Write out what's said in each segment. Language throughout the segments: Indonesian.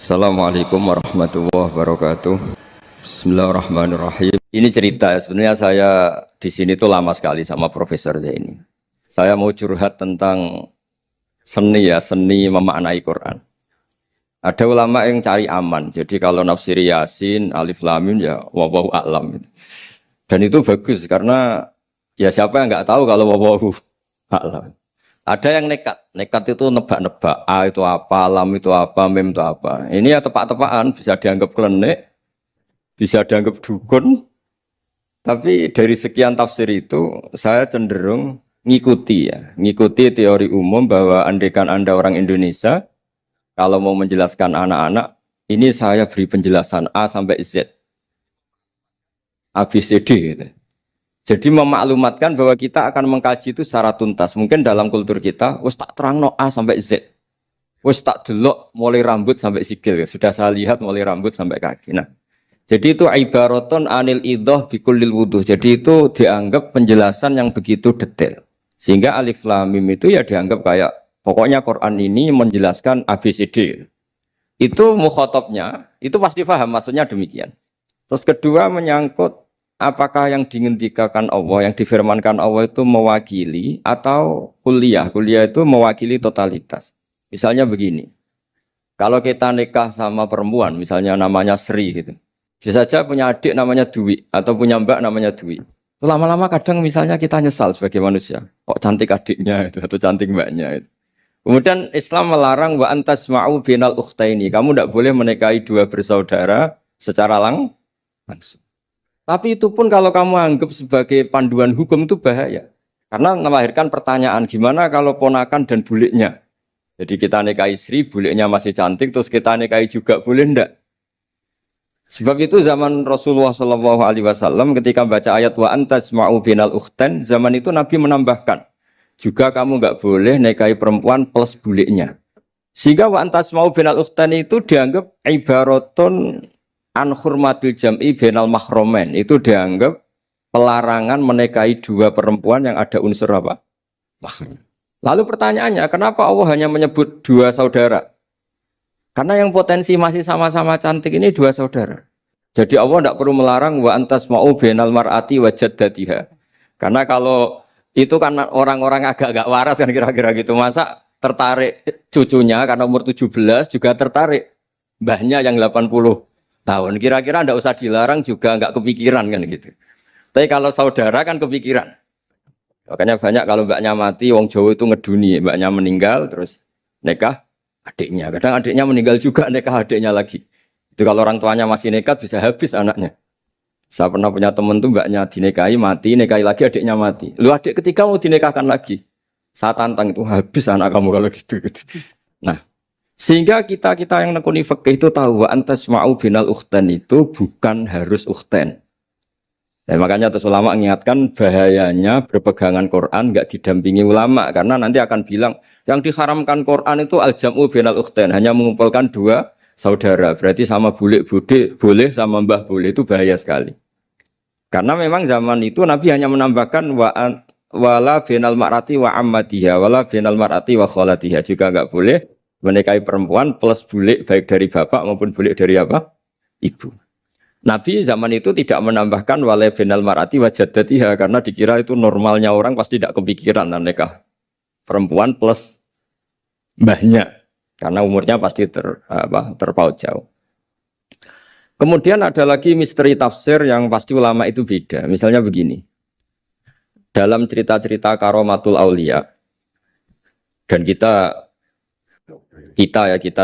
Assalamualaikum warahmatullahi wabarakatuh. Bismillahirrahmanirrahim. Ini cerita ya, sebenarnya saya di sini tuh lama sekali sama Profesor Zaini. Saya mau curhat tentang seni ya, seni memaknai Quran. Ada ulama yang cari aman. Jadi kalau nafsir Yasin, Alif Lam Mim ya wallahu a'lam. Dan itu bagus karena ya siapa yang nggak tahu kalau wallahu a'lam. Ada yang nekat itu nebak-nebak, A itu apa, lam itu apa, mim itu apa. Ini ya tepak-tepakan, bisa dianggap klenik, bisa dianggap dukun. Tapi dari sekian tafsir itu, saya cenderung ngikuti teori umum bahwa andaikan Anda orang Indonesia, kalau mau menjelaskan anak-anak, ini saya beri penjelasan A sampai Z, A, B, C, D gitu. Jadi memaklumatkan bahwa kita akan mengkaji itu secara tuntas. Mungkin dalam kultur kita, wis tak terangno A sampai Z. Wis tak delok mulai rambut sampai sikil. Sudah saya lihat mulai rambut sampai kaki. Nah, jadi itu ibaratun anil idhah bikullil wuduh. Jadi itu dianggap penjelasan yang begitu detail. Sehingga Alif Lam Mim itu ya dianggap kayak pokoknya Quran ini menjelaskan ABCD. Itu mukhatabnya, itu pasti paham maksudnya demikian. Terus kedua menyangkut apakah yang dingendikakan Allah, yang difirmankan Allah itu mewakili atau kuliah? Kuliah itu mewakili totalitas. Misalnya begini, kalau kita nikah sama perempuan, misalnya namanya Sri gitu, bisa saja punya adik namanya Dwi atau punya mbak namanya Dwi. Lama-lama kadang misalnya kita nyesal sebagai manusia, kok cantik adiknya itu atau cantik mbaknya itu. Kemudian Islam melarang wa antasma'u binal ukhtaini. Kamu tidak boleh menikahi dua bersaudara secara langsung. Tapi itu pun kalau kamu anggap sebagai panduan hukum itu bahaya. Karena melahirkan pertanyaan, gimana kalau ponakan dan buliknya? Jadi kita nikahi Sri, buliknya masih cantik, terus kita nikahi juga, boleh enggak? Sebab itu zaman Rasulullah SAW ketika baca ayat wa antasma'u binal ukhtan, zaman itu Nabi menambahkan, juga kamu enggak boleh nikahi perempuan plus buliknya. Sehingga wa antasma'u binal ukhtan itu dianggap ibaratun an hurmatil jam'i bainal mahromen, itu dianggap pelarangan menikahi dua perempuan yang ada unsur apa? Mahram. Lalu pertanyaannya, kenapa Allah hanya menyebut dua saudara? Karena yang potensi masih sama-sama cantik ini dua saudara. Jadi Allah tidak perlu melarang wa antasma'u bainal mar'ati wa jaddatiha. Karena kalau itu kan orang-orang agak-agak waras kan kira-kira gitu, masa tertarik cucunya karena umur 17 juga tertarik mbahnya yang 80 tahun, kira-kira ndak usah dilarang juga nggak kepikiran kan gitu. Tapi kalau saudara kan kepikiran. Makanya banyak kalau mbaknya mati, wong Jawa itu ngeduni, mbaknya meninggal terus nikah adiknya. Kadang adiknya meninggal juga nikah adiknya lagi. Itu kalau orang tuanya masih nekat bisa habis anaknya. Saya pernah punya teman tuh mbaknya dinikahi mati, nikahi lagi adiknya mati. Lu adik ketiga mau dinikahkan lagi. Saya tantang itu habis anak kamu kalau gitu. Nah, sehingga kita yang nekuni fikih itu tahu wa antasma'u binal ukhtan itu bukan harus ukhtan. Dan makanya terus ulama mengingatkan bahayanya berpegangan Quran enggak didampingi ulama karena nanti akan bilang yang diharamkan Quran itu al-jam'u binal ukhtan, hanya mengumpulkan dua saudara. Berarti sama bulik bude boleh sama mbah boleh, itu bahaya sekali. Karena memang zaman itu Nabi hanya menambahkan wala binal mar'ati wa ammatiha wala binal mar'ati wa kholatiha, juga enggak boleh menikahi perempuan plus bulik baik dari bapak maupun bulik dari apa? Ibu. Nabi zaman itu tidak menambahkan wala binal mar'ati wa jaddatiha karena dikira itu normalnya orang pasti tidak kepikiran nikah perempuan plus mbahnya karena umurnya pasti terpaut jauh. Kemudian ada lagi misteri tafsir yang pasti ulama itu beda. Misalnya begini. Dalam cerita-cerita karomatul aulia dan kita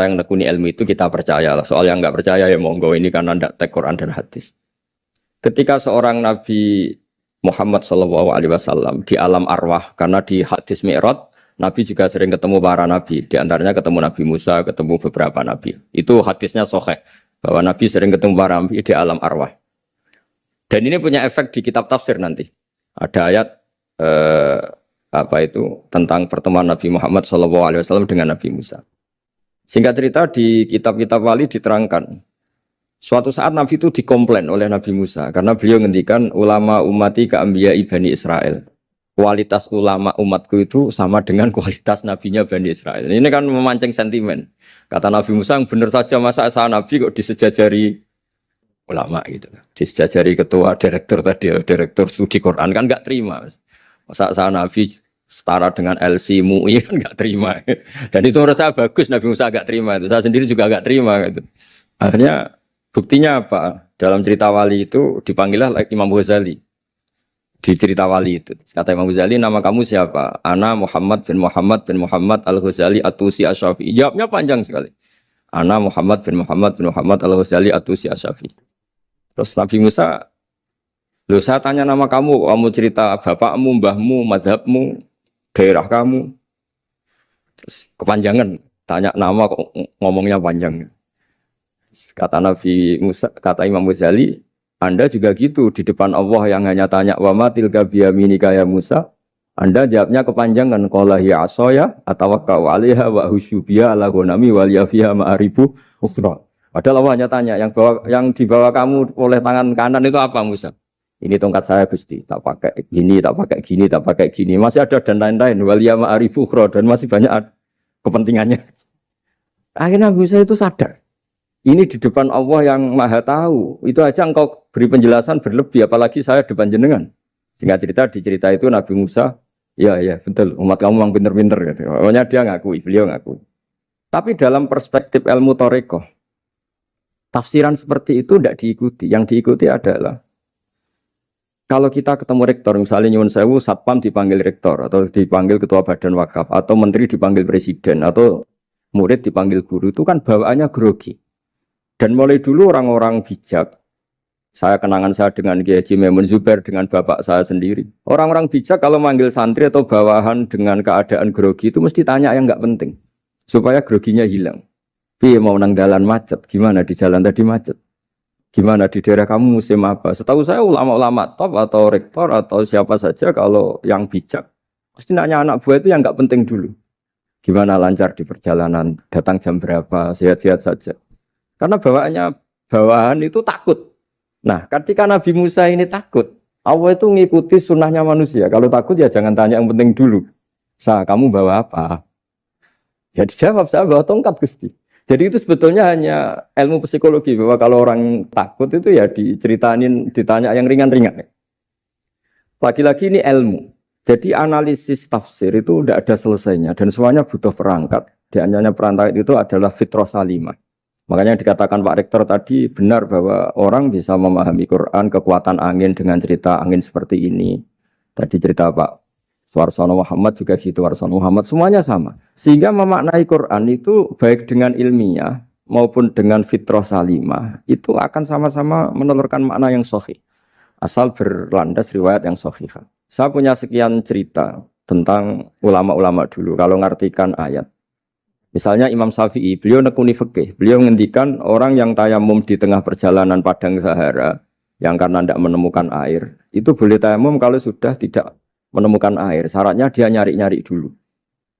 yang nekuni ilmu itu kita percaya lah. Soal yang nggak percaya ya monggo, ini karena tidak tek Quran dan hadis. Ketika seorang Nabi Muhammad SAW di alam arwah, karena di hadis Mi'raj Nabi juga sering ketemu para nabi, di antaranya ketemu Nabi Musa, ketemu beberapa nabi. Itu hadisnya sahih bahwa Nabi sering ketemu para nabi di alam arwah. Dan ini punya efek di kitab tafsir nanti. Ada ayat tentang pertemuan Nabi Muhammad SAW dengan Nabi Musa. Singkat cerita di kitab-kitab wali diterangkan, suatu saat Nabi itu dikomplain oleh Nabi Musa karena beliau ngendikan ulama ummati ka anbiya'i Bani Israel. kualitas ulama umatku itu sama dengan kualitas nabinya Bani Israel. Ini kan memancing sentimen. Kata Nabi Musa, benar saja masa saya nabi kok disejajari ulama gitu. Disejajari ketua direktur tadi, direktur studi Quran kan nggak terima. Masa saya nabi setara dengan LC MUI kan nggak terima. Dan itu menurut saya bagus Nabi Musa nggak terima itu. Saya sendiri juga nggak terima gitu. Akhirnya buktinya apa? Dalam cerita wali itu dipanggillah Imam Ghazali. Di cerita wali itu kata Imam Ghazali, nama kamu siapa? Ana Muhammad bin Muhammad Al-Ghazali At-Tusi Asy-Syafi'i. Jawabnya panjang sekali. Ana Muhammad bin Muhammad Al-Ghazali At-Tusi Asy-Syafi'i. Terus Nabi Musa, loh saya tanya nama kamu cerita bapakmu, mbahmu, madhabmu, daerah kamu. Terus kepanjangan, tanya nama kok ngomongnya panjang. Kata Nabi Musa, kata Imam Ghazali, Anda juga gitu di depan Allah yang hanya tanya wa ma tilka biyaminika ya Musa. Anda jawabnya kepanjangan qala hiya asaya atawakkau 'alaiha wa husyubiya ala ghanami wal yafiha ma'aribu ukhra. Padahal Allah hanya tanya yang dibawa kamu oleh tangan kanan itu apa Musa? Ini tongkat saya Gusti, tak pakai gini, tak pakai gini, tak pakai gini. Masih ada dan lain-lain wal ya ma'aribu ukhra dan masih banyak kepentingannya. Akhirnya Musa itu sadar. Ini di depan Allah yang maha tahu. Itu aja engkau beri penjelasan berlebih. Apalagi saya depan jenengan. Singkat cerita, di cerita itu Nabi Musa, ya betul, umat kamu memang pinter-pinter. Gitu. Pokoknya dia ngakui, beliau ngakui. Tapi dalam perspektif ilmu Thariqah, tafsiran seperti itu tidak diikuti. Yang diikuti adalah, kalau kita ketemu rektor, misalnya Nyuwun Sewu, Satpam dipanggil rektor, atau dipanggil ketua badan wakaf, atau menteri dipanggil presiden, atau murid dipanggil guru, itu kan bawaannya grogi. Dan mulai dulu orang-orang bijak, saya kenangan saya dengan Kiai Haji Maimun Zubair, dengan bapak saya sendiri. Orang-orang bijak kalau manggil santri atau bawahan dengan keadaan grogi itu mesti tanya yang nggak penting. Supaya groginya hilang. Piye mau nang dalan macet, gimana di jalan tadi macet? Gimana di daerah kamu musim apa? Setahu saya ulama-ulama top atau rektor atau siapa saja kalau yang bijak, pasti nanya anak buah itu yang nggak penting dulu. Gimana lancar di perjalanan, datang jam berapa, sehat-sehat saja. Karena bawahan itu takut. Nah, ketika Nabi Musa ini takut, Allah itu ngikuti sunnahnya manusia. Kalau takut ya jangan tanya yang penting dulu. Kamu bawa apa? Ya dijawab, saya bawa tongkat Gusti. Jadi itu sebetulnya hanya ilmu psikologi. Bahwa kalau orang takut itu ya ditanya yang ringan-ringan. Lagi-lagi ini ilmu. Jadi analisis tafsir itu tidak ada selesainya. Dan semuanya butuh perangkat. Di antaranya perangkat itu adalah fitrah salimah. Makanya dikatakan Pak Rektor tadi benar bahwa orang bisa memahami Quran, kekuatan angin dengan cerita angin seperti ini. Tadi cerita Pak Suarsono Muhammad juga gitu, Warsono Muhammad, semuanya sama. Sehingga memaknai Quran itu baik dengan ilmiah maupun dengan fitrah salimah, itu akan sama-sama menelurkan makna yang sahih. Asal berlandas riwayat yang sahih. Saya punya sekian cerita tentang ulama-ulama dulu, kalau ngartikan ayat. Misalnya Imam Syafi'i, beliau nekuni fikih. Beliau ngendikan orang yang tayamum di tengah perjalanan padang Sahara, yang karena tidak menemukan air, itu boleh tayamum kalau sudah tidak menemukan air. Syaratnya dia nyari-nyari dulu.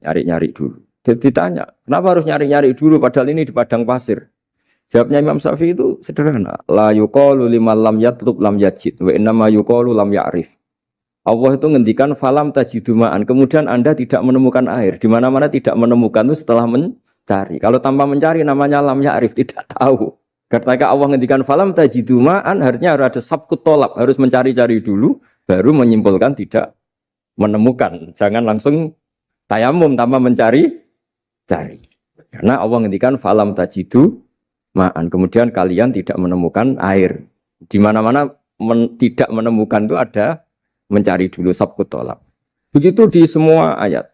Nyari-nyari dulu. Jadi ditanya, kenapa harus nyari-nyari dulu padahal ini di padang pasir? Jawabnya Imam Syafi'i itu sederhana. La yuqalu liman lam yatlub lam yajid, wa innama yuqalu lam ya'rif. Allah itu ngendikan falam tajiduma'an, kemudian Anda tidak menemukan air. Di mana-mana tidak menemukan itu setelah mencari. Kalau tanpa mencari namanya lam ya'rif, tidak tahu. Ketika Allah ngendikan falam tajiduma'an, artinya harus ada sabkut tolab, harus mencari-cari dulu, baru menyimpulkan tidak menemukan. Jangan langsung tayamum tanpa mencari-cari. Karena Allah ngendikan falam tajiduma'an, kemudian kalian tidak menemukan air. Di mana-mana tidak menemukan itu ada mencari dulu sabkut tolak. Begitu di semua ayat.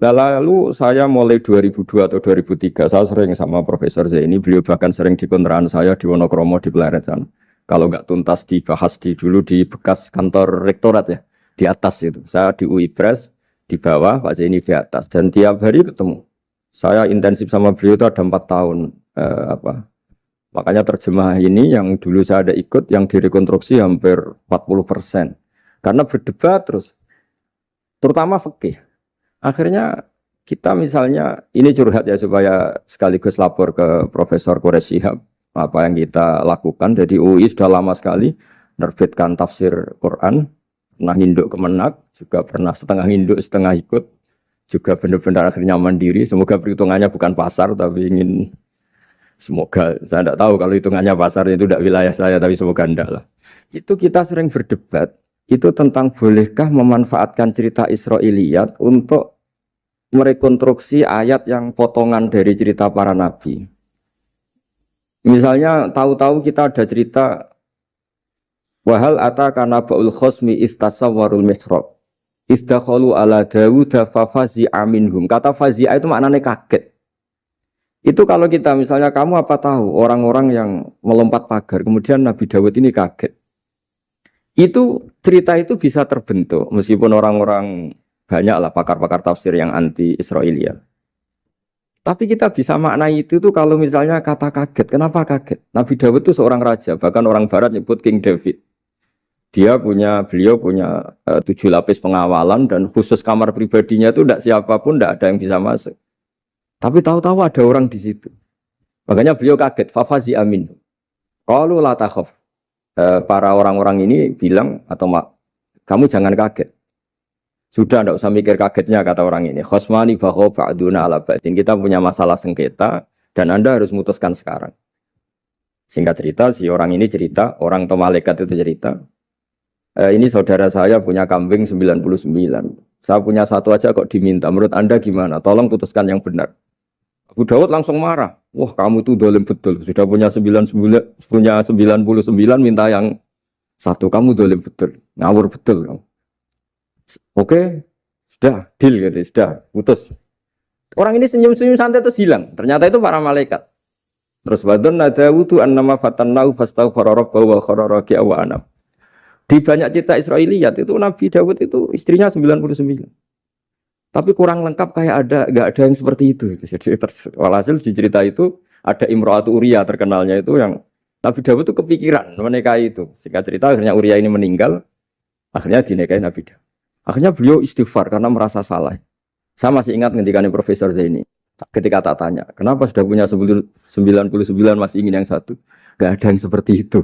Lalu saya mulai 2002 atau 2003, saya sering sama Profesor Zaini, beliau bahkan sering di kontrakan saya di Wonokromo di Pleret sana. Kalau nggak tuntas dibahas dulu di bekas kantor rektorat ya, di atas itu. Saya di UI Press, di bawah, Pak Zaini di atas. Dan tiap hari ketemu. Saya intensif sama beliau itu ada 4 tahun. Makanya terjemah ini yang dulu saya ada ikut, yang direkonstruksi hampir 40%. Karena berdebat terus, terutama fikih. Akhirnya kita misalnya, ini curhat ya supaya sekaligus lapor ke Profesor Quraish Shihab, apa yang kita lakukan. Jadi UI sudah lama sekali menerbitkan tafsir Quran, pernah induk kemenak, juga pernah setengah induk, setengah ikut, juga benar-benar akhirnya mandiri. Semoga perhitungannya bukan pasar, tapi ingin semoga, saya tidak tahu kalau hitungannya pasar itu tidak wilayah saya, tapi semoga enggak lah. Itu kita sering berdebat, itu tentang bolehkah memanfaatkan cerita Israiliyat untuk merekonstruksi ayat yang potongan dari cerita para nabi. Misalnya tahu-tahu kita ada cerita wahal ataka naba'ul khosmi istasawwarul mihrab istakhalu ala Dawuda fafazi'a minhum. Kata fazi'a itu maknanya kaget. Itu kalau kita misalnya kamu apa tahu orang-orang yang melompat pagar kemudian Nabi Dawud ini kaget. Itu cerita itu bisa terbentuk meskipun orang-orang banyaklah pakar-pakar tafsir yang anti Israiliyat. Tapi kita bisa maknai itu tuh kalau misalnya kata kaget. Kenapa kaget? Nabi Dawud itu seorang raja, bahkan orang barat nyebut King David. Beliau punya 7 lapis pengawalan dan khusus kamar pribadinya itu tidak siapapun, tidak ada yang bisa masuk. Tapi tahu-tahu ada orang di situ. Makanya beliau kaget. Fafazi amin. Qalu la takhaf. Para orang-orang ini bilang atau kamu jangan kaget. Sudah tidak usah mikir kagetnya kata orang ini. Khosmani bakho ba'duna ala ba'din. Kita punya masalah sengketa dan Anda harus memutuskan sekarang. Singkat cerita, si orang ini cerita, orang atau malaikat itu cerita. Ini saudara saya punya kambing 99. Saya punya satu aja kok diminta. Menurut Anda gimana? Tolong putuskan yang benar. Abu Dawud langsung marah. Wah, kamu itu dolim betul. Sudah punya 99, minta yang satu. Kamu dolim betul. Ngawur betul kamu. Oke, sudah deal gitu, sudah putus. Orang ini senyum-senyum santai terus hilang. Ternyata itu para malaikat. Terus wadon nadawudu annama fatannahu fastaghfara rabbahu wa kharra raki'a wa anam. Di banyak cerita Israiliyat itu Nabi Dawud itu istrinya 99. Tapi kurang lengkap kayak enggak ada yang seperti itu. Jadi walhasil di cerita itu ada Imra'atu Uria terkenalnya itu yang Nabi Dawud itu kepikiran menikahi itu. Singkat cerita akhirnya Uria ini meninggal, akhirnya dinikahi Nabi Dawud. Akhirnya beliau istighfar karena merasa salah. Saya masih ingat ketika Profesor Zaini ketika tak tanya, kenapa sudah punya 99 masih ingin yang satu? Gak ada yang seperti itu.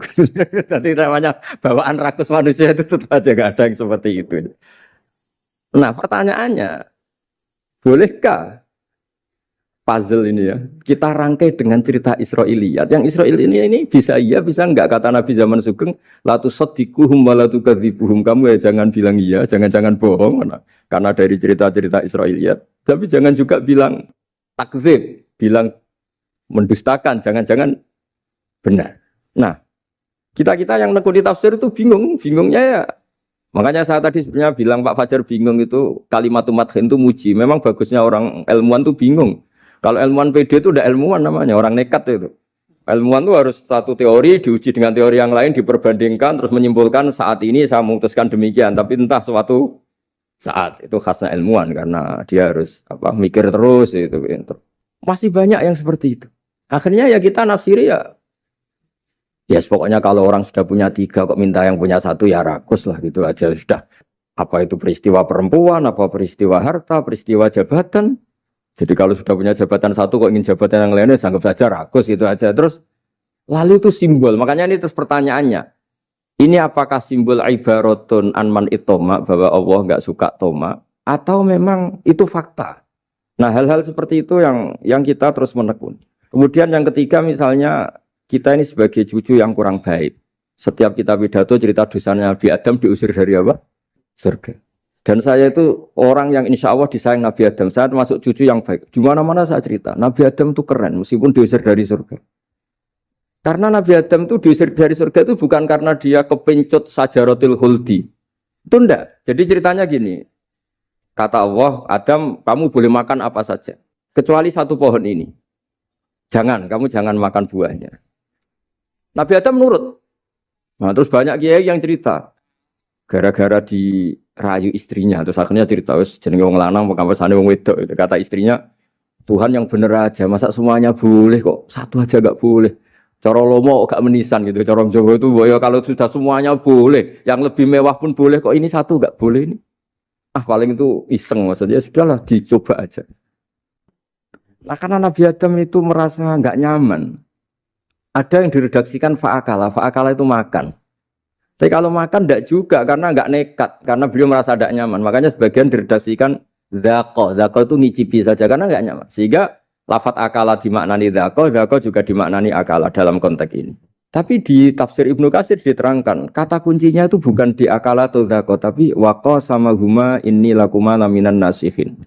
Jadi namanya bawaan rakus manusia itu tetap aja gak ada yang seperti itu. Nah pertanyaannya, bolehkah puzzle ini ya kita rangkai dengan cerita Israiliyat? Yang Israil ini bisa iya bisa enggak, kata Nabi zaman Sugeng, la tusaddiquhum wa la tukadzibuhum. Kamu ya jangan bilang iya, jangan bohong karena dari cerita-cerita Israiliyat. Tapi jangan juga bilang takdzib, bilang mendustakan, jangan-jangan benar. Nah, kita yang nekuni tafsir itu bingungnya ya. Makanya saya tadi sebenarnya bilang Pak Fajar bingung itu kalimat madhin itu muji. Memang bagusnya orang ilmuwan itu bingung. Kalau ilmuwan PD itu udah ilmuwan namanya, orang nekat itu. Ilmuwan itu harus satu teori diuji dengan teori yang lain, diperbandingkan, terus menyimpulkan saat ini saya memutuskan demikian. Tapi entah suatu saat itu khasnya ilmuwan karena dia harus mikir terus itu. Masih banyak yang seperti itu. Akhirnya ya kita nafsiri ya pokoknya kalau orang sudah punya 3 kok minta yang punya 1 ya rakus lah gitu aja sudah. Apa itu peristiwa perempuan, apa peristiwa harta, peristiwa jabatan. Jadi kalau sudah punya jabatan 1 kok ingin jabatan yang lainnya, anggap saja rakus itu aja. Terus lalu itu simbol. Makanya ini terus pertanyaannya. Ini apakah simbol ibaratun anman itoma, bahwa Allah nggak suka toma, atau memang itu fakta? Nah hal-hal seperti itu yang kita terus menekuni. Kemudian yang ketiga misalnya kita ini sebagai cucu yang kurang baik. Setiap kita pidato cerita dosanya Nabi Adam diusir dari apa? Surga. Dan saya itu orang yang insya Allah disayang Nabi Adam. Saya termasuk cucu yang baik. Di mana-mana saya cerita. Nabi Adam itu keren meskipun diusir dari surga. Karena Nabi Adam itu diusir dari surga itu bukan karena dia kepencut sajaratil khuldi. Itu enggak. Jadi ceritanya gini. Kata Allah, Adam kamu boleh makan apa saja. Kecuali 1 pohon ini. Kamu jangan makan buahnya. Nabi Adam nurut. Nah terus banyak kiai yang cerita. Gara-gara dirayu istrinya. Terus akhirnya cerita, jenenge wong lanang, pekampesane wong wedok. Kata istrinya, Tuhan yang bener aja. Masa semuanya boleh kok? 1 aja gak boleh. Cara lomo gak menisan gitu. Cara Jawa itu, ya kalau sudah semuanya boleh. Yang lebih mewah pun boleh kok. Ini 1 gak boleh ini. Paling itu iseng maksudnya. Sudahlah dicoba aja. Nah karena Nabi Adam itu merasa gak nyaman. Ada yang diredaksikan fa'akala. Fa'akala itu makan. Tapi kalau makan tidak juga karena nggak nekat, karena beliau merasa tidak nyaman. Makanya sebagian diredaksikan dzaqo. Dzaqo itu ngicipi saja karena nggak nyaman. Sehingga lafat akala dimaknani dzaqo, dzaqo juga dimaknani akala dalam konteks ini. Tapi di tafsir Ibnu Katsir diterangkan, kata kuncinya itu bukan di akala atau dzaqo, tapi waqa sama huma inni lakuma laminan nasihin.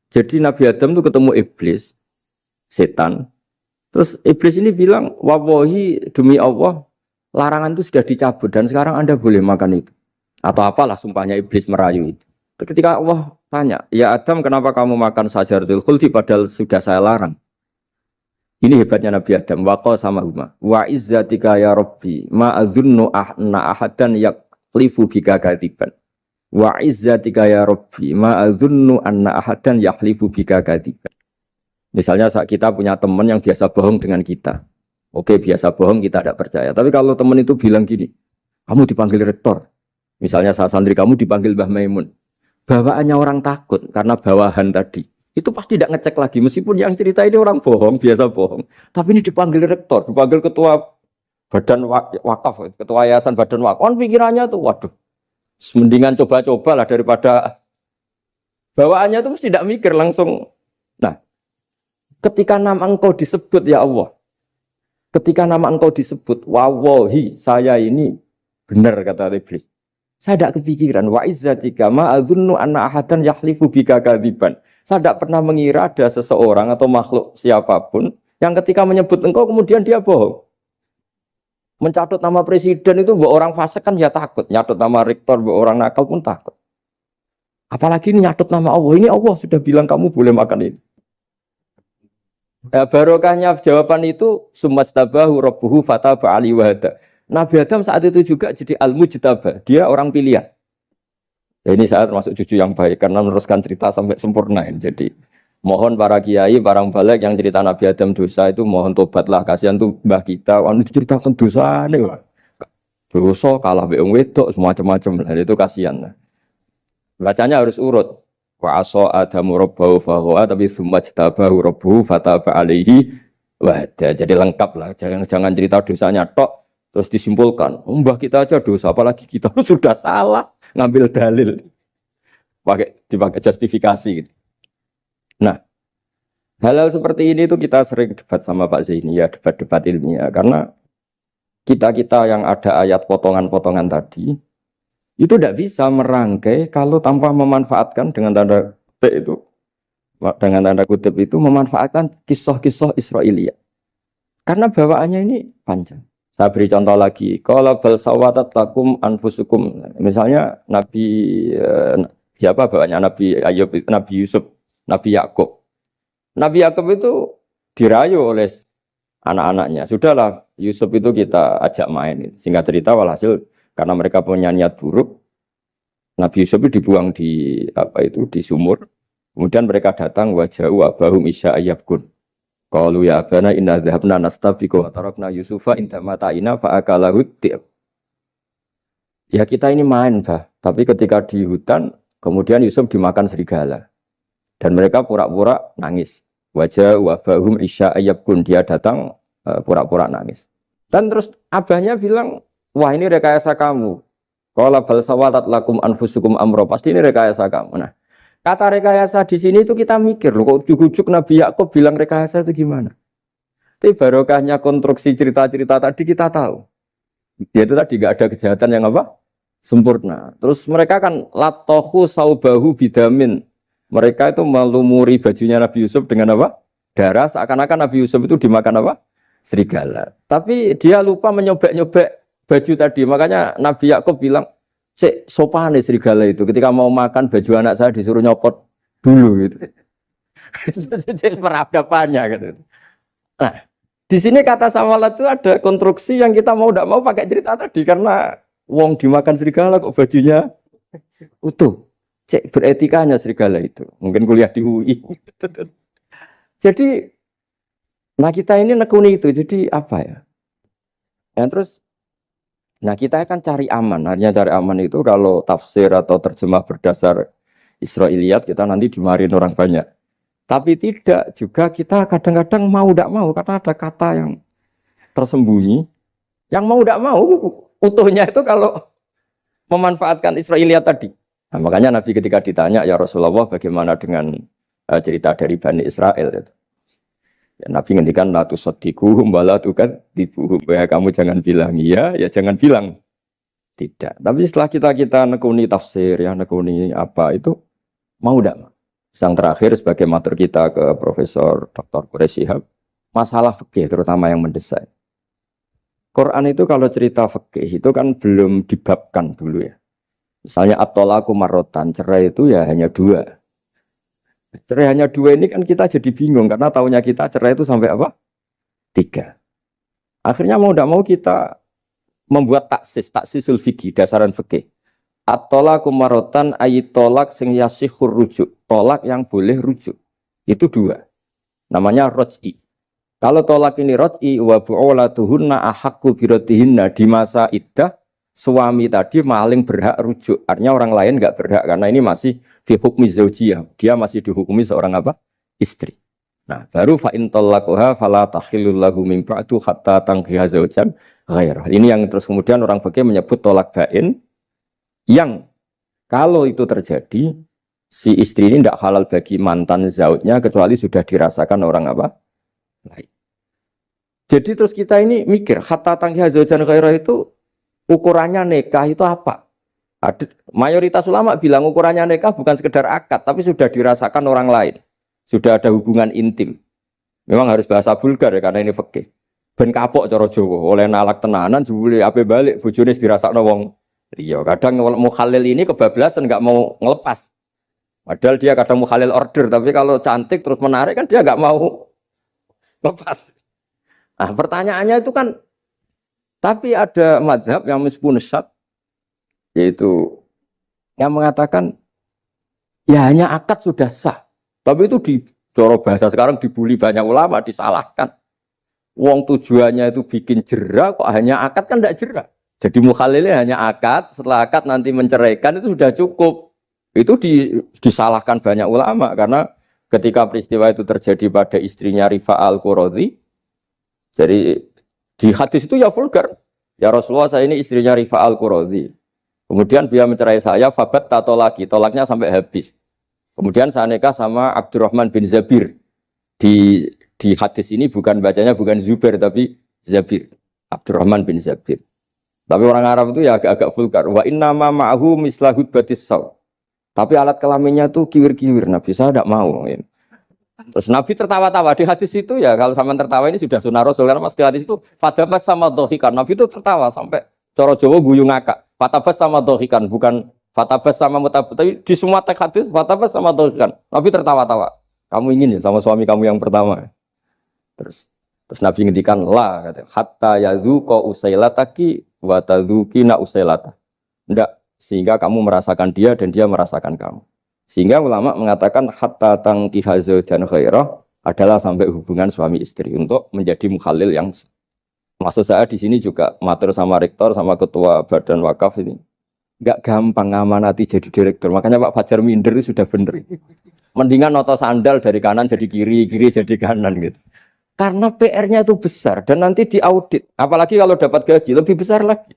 Jadi Nabi Adam itu ketemu iblis, setan. Terus iblis ini bilang, wallahi demi Allah, larangan itu sudah dicabut dan sekarang Anda boleh makan itu. Atau apalah sumpahnya iblis merayu itu. Ketika Allah tanya, ya Adam kenapa kamu makan sajaratul khuldi padahal sudah saya larang. Ini hebatnya Nabi Adam. Waqa sama huma. Wa izzatika ya Rabbi ma adzunnu ahna ahadan yaklifu bika kadiban. Wa izzatika ya Rabbi ma adzunnu anna ahadan yahlifu bika kadiban. Misalnya saat kita punya teman yang biasa bohong dengan kita. Oke, biasa bohong kita tidak percaya. Tapi kalau teman itu bilang gini, kamu dipanggil rektor. Misalnya saat santri kamu dipanggil Mbah Maimun. Bawaannya orang takut karena bawahan tadi. Itu pasti tidak ngecek lagi. Meskipun yang cerita ini orang bohong, biasa bohong. Tapi ini dipanggil rektor, dipanggil ketua badan wakaf, ketua yayasan badan wakaf. Kan pikirannya tuh, waduh, mendingan coba-coba lah daripada bawaannya itu mesti tidak mikir langsung. Nah, ketika nama engkau disebut ya Allah. Ketika nama engkau disebut, wawahi saya ini benar kata iblis. Saya tidak kepikiran wa izzatika ma adzunnu anna ahadan yahlifu bika kadziban. Saya tidak pernah mengira ada seseorang atau makhluk siapapun yang ketika menyebut engkau kemudian dia bohong. Mencatut nama presiden itu buat orang fasik kan ya takut, nyatut nama rektor buat orang nakal pun takut. Apalagi ini nyatut nama Allah. Ini Allah sudah bilang kamu boleh makan ini. Barokahnya jawaban itu sumastabahu rabbuhu fataba ali wahada. Nabi Adam saat itu juga jadi al-mujtaba, dia orang pilihan. Ya, ini saya termasuk cucu yang baik karena meneruskan cerita sampai sempurna ini. Jadi mohon para kiai, para balik yang cerita Nabi Adam dosa itu mohon tobatlah, kasihan tuh mbah kita, anu ceritakan dosa nih. Dosa kalah beong wedok semacam-macam lah, itu kasihan. Bacanya harus urut. Wa asa adamu rabbahu fahuwa tapi tsumma jtabahu rabbuhu fataba alaihi wahda. Jadi lengkap lah, jangan cerita dosanya tok terus disimpulkan, mbah kita aja dosa apalagi kita sudah salah ngambil dalil. Dipakai justifikasi gitu. Nah, hal-hal seperti ini tuh kita sering debat sama Pak Zaini ya, debat-debat ilmiah karena kita yang ada ayat potongan-potongan tadi itu tidak bisa merangkai kalau tanpa memanfaatkan dengan tanda kutip itu, dengan tanda kutip itu memanfaatkan kisah-kisah Israiliyah. Karena bawaannya ini panjang. Saya beri contoh lagi. Qala bal sawatat lakum anfusukum. Misalnya Nabi siapa bawaannya Nabi Ayub, Nabi Yusuf, Nabi Yakub. Nabi Yakub itu dirayu oleh anak-anaknya. Sudahlah Yusuf itu kita ajak main. Singkat cerita walhasil karena mereka punya niat buruk, Nabi Yusuf itu dibuang di di sumur. Kemudian mereka datang waja'u abahum isya ayyabkun. Qalu ya abana inna dhahabna nastabiqu wa tarakna Yusufa inda mata'ina fa akalahu dhi'b. Ya kita ini main, Bah. Tapi ketika di hutan, kemudian Yusuf dimakan serigala. Dan mereka pura-pura nangis. Waja'u abahum isya ayyabkun. Dia datang pura-pura nangis. Dan terus abahnya bilang, wah ini rekayasa kamu. Qala bal sawatat lakum anfusukum amro. Pasti ini rekayasa kamu. Nah, kata rekayasa di sini itu kita mikir loh, kok ujuk-ujuk Nabi Yakub bilang rekayasa itu gimana? Tapi barokahnya konstruksi cerita-cerita tadi kita tahu. Yaitu tadi nggak ada kejahatan yang apa? Sempurna. Terus mereka kan latohu saubahu bidamin. Mereka itu melumuri bajunya Nabi Yusuf dengan apa? Darah. Seakan-akan Nabi Yusuf itu dimakan apa? Serigala. Tapi dia lupa menyobek-nyobek baju tadi. Makanya Nabi Yakub bilang, sopan nih serigala itu. Ketika mau makan baju anak saya disuruh nyopot dulu gitu. Peradabannya gitu. Nah, di sini kata sawalat itu ada konstruksi yang kita mau tidak mau pakai cerita tadi karena wong dimakan serigala kok bajunya utuh. Cek beretikanya serigala itu. Mungkin kuliah di UI. Jadi, nah kita ini nekuni itu. Jadi apa ya? Dan terus nah kita akan cari aman. Artinya cari aman itu kalau tafsir atau terjemah berdasar Israiliyat kita nanti dimarahin orang banyak. Tapi tidak juga kita kadang-kadang mau tidak mau karena ada kata yang tersembunyi Yang mau tidak mau utuhnya itu kalau memanfaatkan Israiliyat tadi. Nah, makanya Nabi ketika ditanya, ya Rasulullah bagaimana dengan cerita dari Bani Israel itu. Ya, Nabi ngendikan la tusaddiquhum wa la tukadzibuhum. Ya kamu jangan bilang iya, ya jangan bilang tidak. Tapi setelah kita nekuni tafsir, ya nekuni apa itu mau tidak. Yang terakhir sebagai matur kita ke Profesor Dr. Quraish Shihab, masalah fikih terutama yang mendesak. Quran itu kalau cerita fikih itu kan belum dibabkan dulu ya. Misalnya at-thalaqu marratan, cerai itu ya hanya dua. Cerai hanya dua ini kan kita jadi bingung karena taunya kita cerai itu sampai apa? 3. Akhirnya mau tidak mau kita membuat taksisul fikih, dasaran fikih. At-thalaqu marratan ayat tolak sing yasihur rujuk, tolak yang boleh rujuk. Itu 2. Namanya roj'i. Kalau tolak ini roj'i wa bu'ulatuhunna ahaqqu biratihinna, di masa iddah suami tadi maling berhak rujuk. Artinya orang lain enggak berhak karena ini masih fi hukmi zaujiyah. Dia masih dihukumi seorang apa? Istri. Nah, baru fa in talaquha fala tahillul lahu min ba'du hatta tankiha zaujan ghairah. Ini yang terus kemudian orang fikih menyebut tolak bain, yang kalau itu terjadi si istri ini tidak halal bagi mantan zaujnya kecuali sudah dirasakan orang apa? Lain. Jadi terus kita ini mikir hatta tankiha zaujan ghairah itu ukurannya nikah itu apa? Mayoritas ulama bilang ukurannya nikah bukan sekedar akad, tapi sudah dirasakan orang lain. Sudah ada hubungan intim. Memang harus bahasa vulgar ya, karena ini fikih. Ben kapok cara Jawa, oleh nalak tenanan, jebule ape balik, bojone dirasakno wong liya. Kadang mukhalil ini kebablasan, nggak mau ngelepas. Padahal dia kadang mukhalil order, tapi kalau cantik terus menarik kan dia nggak mau lepas. Nah pertanyaannya itu kan, tapi ada mazhab yang meskipun syad, yaitu yang mengatakan ya hanya akad sudah sah. Tapi itu di coro bahasa sekarang dibully banyak ulama, disalahkan. Wong tujuannya itu bikin jera, kok hanya akad kan tidak jera. Jadi mukhalilnya hanya akad, setelah akad nanti menceraikan itu sudah cukup. Itu disalahkan banyak ulama karena ketika peristiwa itu terjadi pada istrinya Rifa al-Quradi, jadi di hadis itu ya vulgar. Ya Rasulullah, saya ini istrinya Rifa al-Quradi. Kemudian dia mencerai saya, fabat tato lagi, tolaknya sampai habis. Kemudian saya nikah sama Abdurrahman bin Zabir. Di hadis ini bukan bacanya bukan Zubair tapi Zabir. Abdurrahman bin Zabir. Tapi orang Arab itu ya agak-agak vulgar. Wa inna ma ma'ahu mislahud batis saw. Tapi alat kelaminnya tuh kiwir-kiwir. Nabi saya tidak mau. Terus Nabi tertawa-tawa di hadis itu ya, kalau sama tertawa ini sudah sunnah Rasul, karena mas di hadis itu fatabas sama dohikan. Nabi itu tertawa sampai coro Jawa guyu ngakak. Fatabas sama dohikan, bukan fatabas sama mutabut. Tapi di semua teks hadis fatabas sama dohikan. Nabi tertawa-tawa. Kamu ingin ya sama suami kamu yang pertama. Terus Nabi ngendikan la, kata, hatta yadzuqa usailataki wa tadzukina usailata. Enggak, sehingga kamu merasakan dia dan dia merasakan kamu. Sehingga ulama mengatakan hatta tankiha zaujan ghairah adalah sampai hubungan suami istri untuk menjadi mukhalil yang, maksud saya di sini juga matur sama rektor sama ketua badan wakaf ini enggak gampang ngamanati jadi direktur. Makanya Pak Fajar minder itu sudah benar. Mendingan noto sandal dari kanan jadi kiri, kiri jadi kanan gitu. Karena PR-nya itu besar dan nanti diaudit. Apalagi kalau dapat gaji lebih besar lagi.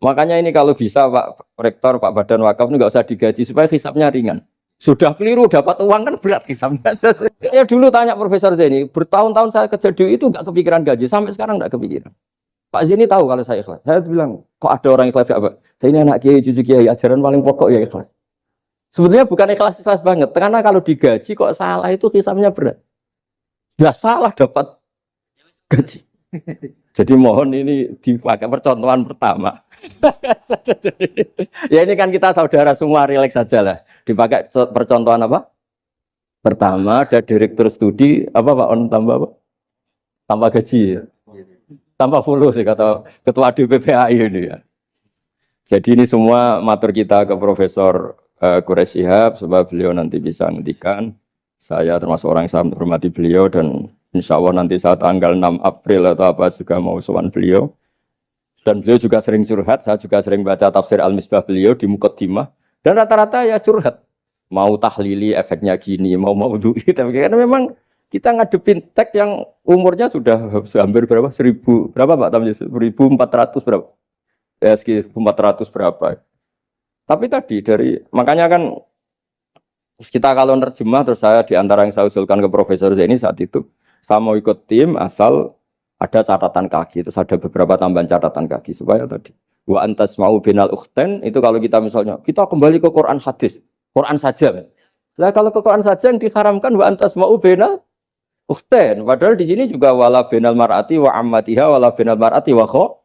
Makanya ini kalau bisa Pak Rektor, Pak Badan Wakaf ini nggak usah digaji supaya hisapnya ringan. Sudah keliru dapat uang kan berat hisapnya. Ya dulu tanya Profesor Zaini, bertahun-tahun saya kerja di itu nggak kepikiran gaji, sampai sekarang nggak kepikiran. Pak Zaini tahu kalau saya ikhlas. Saya bilang, kok ada orang ikhlas apa? Saya ini anak kiai, cucu kiai, ajaran paling pokok ya ikhlas. Sebetulnya bukan ikhlas banget, karena kalau digaji kok salah itu hisapnya berat. Nggak salah dapat gaji. Jadi mohon ini dipakai percontohan pertama. Ya ini kan kita saudara semua, rileks saja lah. Dipakai percontohan apa? Pertama ada direktur studi apa Pak On tambah apa? Tambah gaji ya. Tambah follow sih kata ketua DPPAI ini ya. Jadi ini semua matur kita ke Profesor Quraish Shihab supaya beliau nanti bisa ngendikan. Saya termasuk orang yang sangat menghormati beliau dan insya Allah nanti saat tanggal 6 April atau apa juga mau sowan beliau. Dan beliau juga sering curhat, saya juga sering baca tafsir Al-Misbah beliau di Muqaddimah. Dan rata-rata ya curhat. Mau tahlili efeknya gini, mau maudhu'i. Tapi karena memang Kita ngadepin teks yang umurnya sudah hampir berapa? 1000 berapa Pak Tamji? 1400 berapa? Ya sekitar 1400 berapa. Tapi tadi makanya kan kita kalau nerjemah terus saya di antara yang saya usulkan ke Profesor Zaini saat itu, saya mau ikut tim asal ada catatan kaki, terus ada beberapa tambahan catatan kaki supaya tadi wa antas mau binal ukhten itu kalau kita misalnya kita kembali ke Quran hadis, Quran saja. Lah kalau ke Quran saja yang diharamkan wa antas mau binal ukhten, padahal di sini juga wala binal mar'ati wa ammatiha wala binal mar'ati wa kho.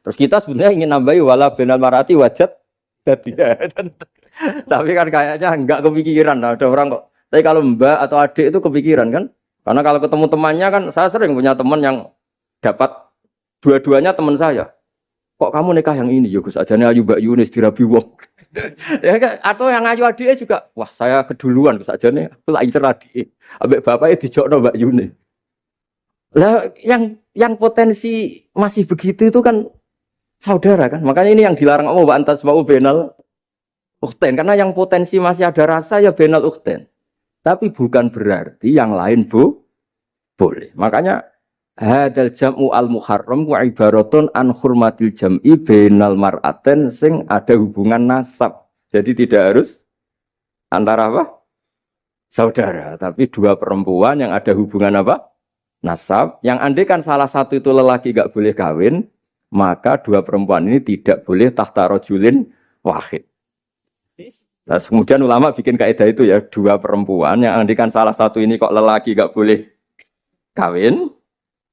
Terus kita sebenarnya ingin nambahi wala binal mar'ati wajat jadi. Tapi kan kayaknya enggak kepikiran. Nah, ada orang kok. Tapi kalau mbak atau adik itu kepikiran kan? Karena kalau ketemu temannya kan, saya sering punya teman yang dapat dua-duanya teman saya. Kok kamu nikah yang ini? Ya Gus, ajane ayu Mbak Yunis dirabi wong. Ya kan? Atau yang ayu adiknya juga. Wah, saya keduluan Gus ajane aku lak incer adik. Ambek bapaknya dijokno Mbak Yunis. Lah yang potensi masih begitu itu kan saudara kan. Makanya ini yang dilarang Allah wa antas mau benal ukhten, karena yang potensi masih ada rasa ya benal ukhten. Tapi bukan berarti yang lain boleh. Makanya hadal jam'u al muharram wa ibaratun an hurmatil jam'i benal mar'aten sing ada hubungan nasab. Jadi tidak harus antara apa? Saudara, tapi dua perempuan yang ada hubungan apa? Nasab. Yang andai kan salah satu itu lelaki gak boleh kawin, maka dua perempuan ini tidak boleh tahta rajulin wahid. Nah, kemudian ulama bikin kaidah itu ya, dua perempuan yang andikan salah satu ini kok lelaki gak boleh kawin,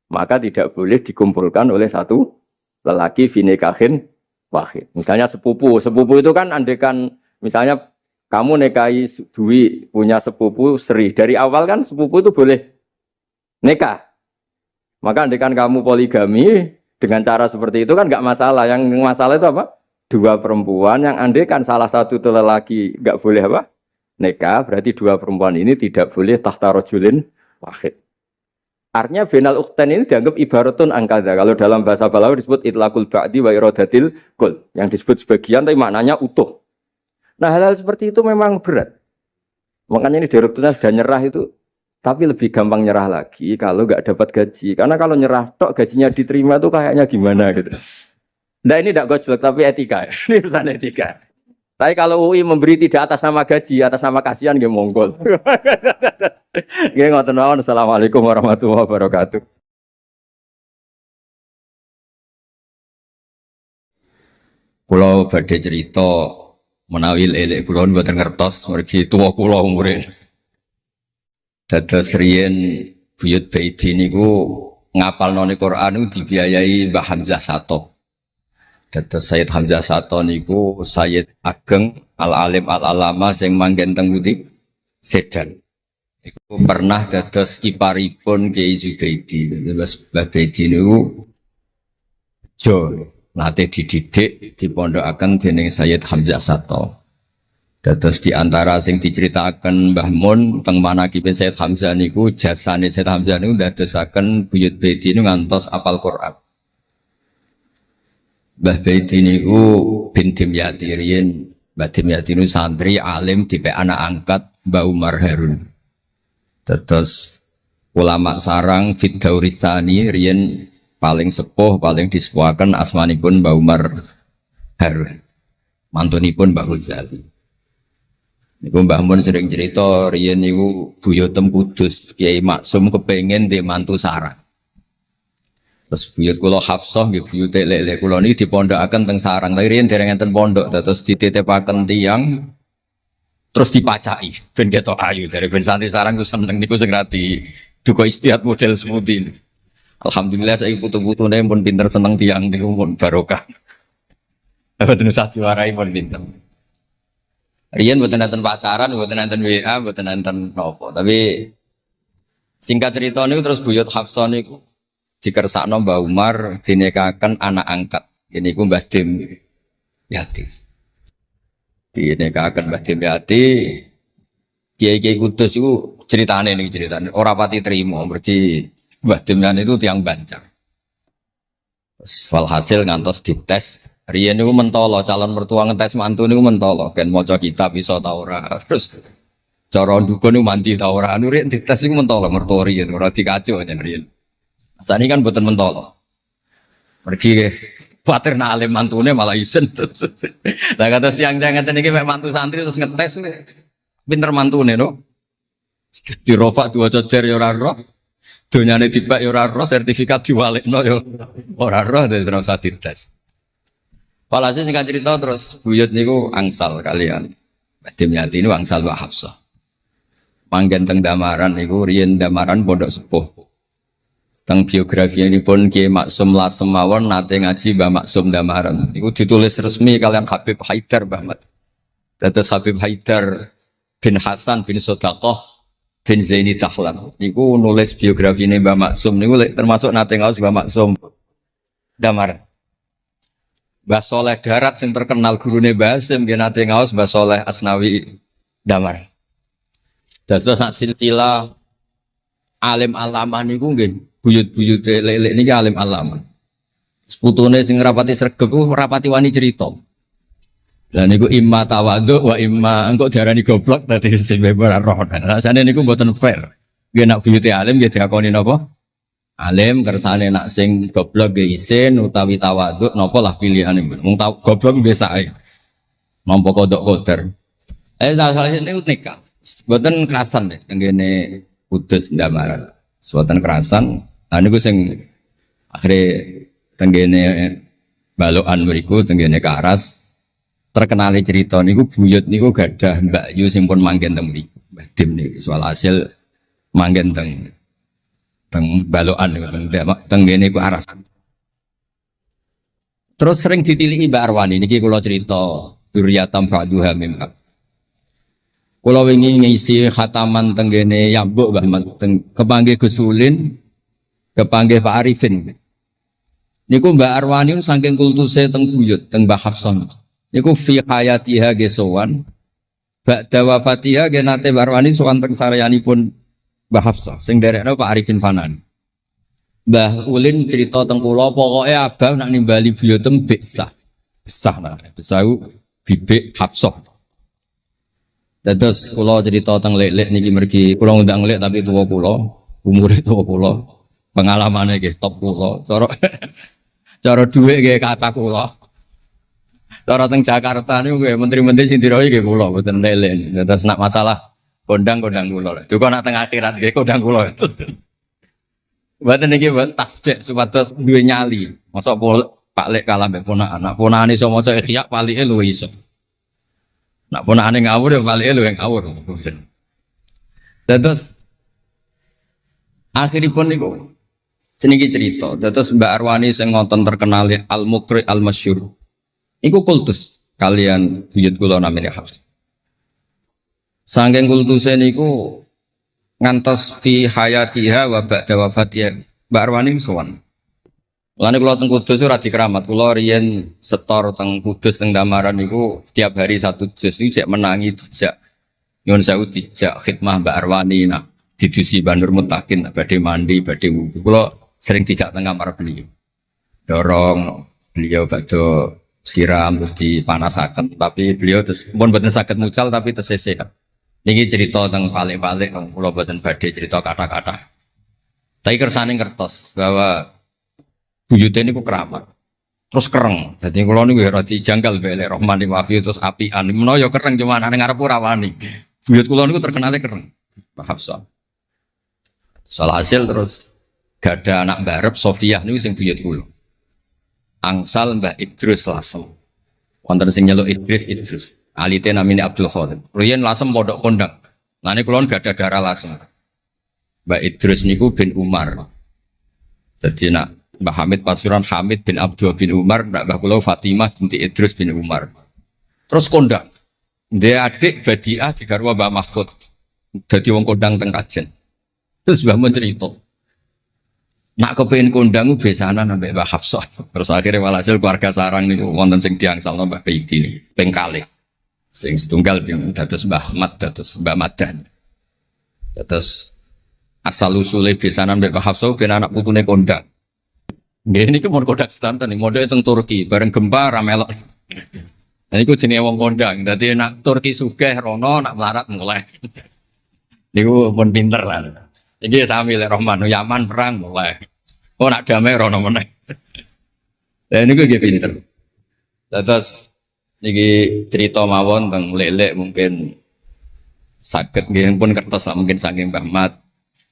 maka tidak boleh dikumpulkan oleh satu lelaki finikahin wahid. Misalnya sepupu itu kan andikan misalnya kamu nikahi Dwi punya sepupu Sri, dari awal kan sepupu itu boleh nikah. Maka andikan kamu poligami dengan cara seperti itu kan gak masalah. Yang masalah itu apa? Dua perempuan yang andai kan salah satu itu lelaki nggak boleh apa nikah, berarti dua perempuan ini tidak boleh tahta rajulin wahid. Artinya benal ukhten ini dianggap ibaratun angkada. Kalau dalam bahasa Balawi disebut itlaqul ba'di wa iradatil kul, yang disebut sebagian tapi maknanya utuh. Nah hal-hal seperti itu memang berat. Makanya ini direkturnya sudah nyerah itu, tapi lebih gampang nyerah lagi kalau nggak dapat gaji. Karena kalau nyerah tok gajinya diterima tuh kayaknya gimana gitu. Nah ini tidak gojlok tapi etika. Ini urusan etika. Tapi kalau UI memberi tidak atas nama gaji, atas nama kasihan dia monggol. Nggih ngoten mawon. Assalamualaikum warahmatullahi wabarakatuh. Kula badhe cerita menawi elek kula mboten ngertos mergi tuwa kula umure. Dados riyen buyut Baiti niku ngapalnone Quran niku dibiayai Mbah Hamzah Sato. Dados Sayyid Hamzah Sato niku Sayyid Ageng Al-Alim Al-Alama sing manggen teng Putih Sedan. Iku pernah dados kiparipun Kiai Zubaidi. Dados Mbah Baidi niku jo nate dididik dipondokaken dening Sayyid Hamzah Sato. Dados di antara sing diceritaken Mbah Mun teng manakibe Sayyid Hamzah niku jasane Sayyid Hamzah niku ndadosaken buyut Baidi niku ngantos apal Quran. Mbah Baidi niku bin Dimyati riyen, Mbah Dimyati niku santri alim dipek anak angkat Mbah Umar Harun. Dados ulama sarang Fiddaurisani riyen paling sepuh, paling disepuhaken asmanipun Mbah Umar Harun. Mantunipun Mbah Ghazali. Niku Mbah Mun sering cerita riyen niku buyutem Kudus Kiai Maksum kepengin ndek mantu sarang. Terus buyut kula Hafsah nggih buyut lek kula niki dipondokaken teng sarang. Tapi riyen dereng enten pondok terus dititipaken tiyang terus dipacaki ben ketok ayu jare ben santri sarang ku seneng niku sing rati duka istiad model seperti ini. Alhamdulillah saya putu-putune pun pinter seneng tiyang niku pun barokah. Mboten usah diwarai pun pinter. Riyen mboten enten pacaran, mboten enten WA, mboten enten nopo. Tapi singkat cerita niku terus buyut Hafsah niku dikersakno Mbah Umar dinikahaken anak angkat. Ini ku Mbah Dim Yati. Dinikahaken Mbah Dim Yati. Kiai-kiai Kudus itu ceritane nih ceritane. Ora pati trimo mergi Mbah Dim Yati itu tiang Banjar. Walhasil ngantos dites. Riyen niku mentolo calon mertua ngetes mantu niku mentolo kan maca kitab iso ta ora. Terus Cara dukun itu mandi ta ora anu rek dites iku mentolo mertori ora dikaco jan riyen. Asane kan mboten mentolo. Pergi khawatir nak alim mantune malah isen. Lah kata tiang-tiang ngeten iki mek mantu santri terus ngetes pinter mantune no. Dirofak dua cocer ya ora roh. Donyane dipek ya ora roh, sertifikat diwalekno ya ora roh terus ora usah dites. Walhasil singkat cerita terus buyut niku angsal kalian. Badhe nyati niku angsal Mbak Hafsah. Manggen teng Damaran niku riyen Damaran pondok sepuh. Teng biografi ini pun Kiai Maksum Lasem mawon nate ngaji Mbah Maksum Damaran. Niku ditulis resmi kalian Habib Haidar Bahmat. Dados Habib Haidar bin Hasan bin Sodaqoh bin Zaini Tahlan. Niku nulis biografi ini Mbah Maksum niku termasuk nate ngaos Mbah Maksum Damaran. Mbah Soleh Darat yang terkenal gurune Mbah Hasim nggih nate ngaos Mbah Soleh Asnawi Damaran. Dados sak silsilah alim alamah niku nggih buyut-buyut lelek niki alim alamah. Seputune sing rapati sregep ku rapati wani cerita. Lah niku imma tawadhu wa imma engko diarani goblok dadi sing ora roh. Rasane niku mboten fair. Nggih nak buyute alim nggih diakoni napa? Alim kersane nak sing goblok nggih isin utawi tawadhu napa lah pilihane. Wong goblok biasa ae. Nampa kodok koder. Salah niku nikah. Mboten kerasan deh tenggene Kudus Damaran. Mboten kerasan. Nah niku sing akhire tenggene balokan mriku tenggene Karas terkenali cerita niku buyut niku gadah Mbak Yu sing pun manggen teng mriku. Mbah Dim niku soal hasil manggen teng balokan niku tenggene Karas. Terus sering ditilihi Mbak Arwani niki kula cerita Duriyatam Ba'duha Mimba. Kula wingi ngisi khataman tenggene Yambuk Mbah kepanggih Gus Ulin, kepanggih Pak Arifin. Niku Mbak Arwani saking kultuse teng buyut teng Mbah Hafsah. Niku fi hayatiha gesowan. Ba'da wafatiha ge nate Mbak Arwani sowan teng saryanipun Mbah Hafsah sing derekno Pak Arifin Fanan. Mbah Ulin cerita teng kula pokoke abang nak nimbali buyutem besah. Besah nah, besah bibik Hafsah. Terus kula cerita teng lek-lek niki mergi kula ngundang lek tapi tuwa kula, umure tuwa kula. Pengalamane nggih top kula. Cara dhuwit nggih kata kula. Cara teng Jakarta niku nggih menteri-menteri sing dirohi nggih kula mboten lek-lek. Terus nak masalah kondang-kondang kula. Duka nak teng akhirat nggih kondang kula. Mboten niki tasjek supados duwe nyali. Mosok Pak Lek kalah mbek ponakan. Nak ponakane iso maca Ihya palike luwih iso. Nak ponakane ngawur ya palike luwih ngawur. Terus akhiripun niku seniki cerita. Terus Mbak Arwani sing ngonten terkenal Al-Muqri Al-Masyhur. Iku kultus kalian buyut kula namine Hafs. Saking kultuse niku ngantos fi hayatiha wa ba'da wafatiha Mbak Arwani sowan. Lane kula teng Kudus ora dikeramat, kula riyen setor teng Kudus teng Damaran niku setiap hari satu juz iki cek menangi dijak. Nyuwun sewu dijak khidmah Mbak Arwani nak didusi Banur Mutakin badhe mandi, badhe wudu. Kula sering dijak teng kamar beliau. Dorong beliau badhe siram terus dipanasaken, tapi beliau terus pun boten saged mucal tapi tersese. Niki cerita teng palik-palik kula boten badhe cerita kata-kata. Tapi kersane ngertos bahwa buyute niku keramat. Terus kereng. Dadi kula niku ora dijanggal belek Rahmani Wafi terus apian. Menawa ya kereng cuma nang ngarep ora wani. Buyut kula niku terkenale kereng. Pak Hafsah. Soal hasil terus gada anak barep Sofiah niku sing buyut kula. Angsal Mbah Idrus Lasem. Wonten sing nyeluk Idrus. Alite namine Abdul Khalid. Riyen Lasem pondok kondang. Lane kula gada darah Lasem. Mbah Idrus niku bin Umar. Jadi nak Mbah Hamid Pasuruan Hamid bin Abdul bin Umar, Mbah kula Fatimah binti Idrus bin Umar. Terus kondang. Dia adik Badiah digarwa Mbah Mahfud. Dadi wong kondang teng Kajen. Terus Mbah mun cerita. Nak kepengin kondang ku besanan ambek Mbah Hafsah. Terus akhirnya walhasil keluarga sarang niku wonten sing diangsalno Mbah Baidi niku ping kalih. Sing setunggal sing dados Mbah Ahmad dados Mbah Madan. Dados asal usule besanan mbek Mbah Hafsah ben anak putune kondang. Nggih niki mun kodak sedanten ning mondhoke teng Turki bareng gempa ra melok. Nah iku jenenge wong kondang. Dadi nak Turki sugih rono nak melarat mulai. Niku pun pinter lah. Iki sami lek Rahman Yaman perang mulai. Oh nak damai rono meneh. Lah niku nggih pinter. Terus niki cerita mawon tentang lelek mungkin sakit nggih pun kertas lah mungkin saking Mbah Mat.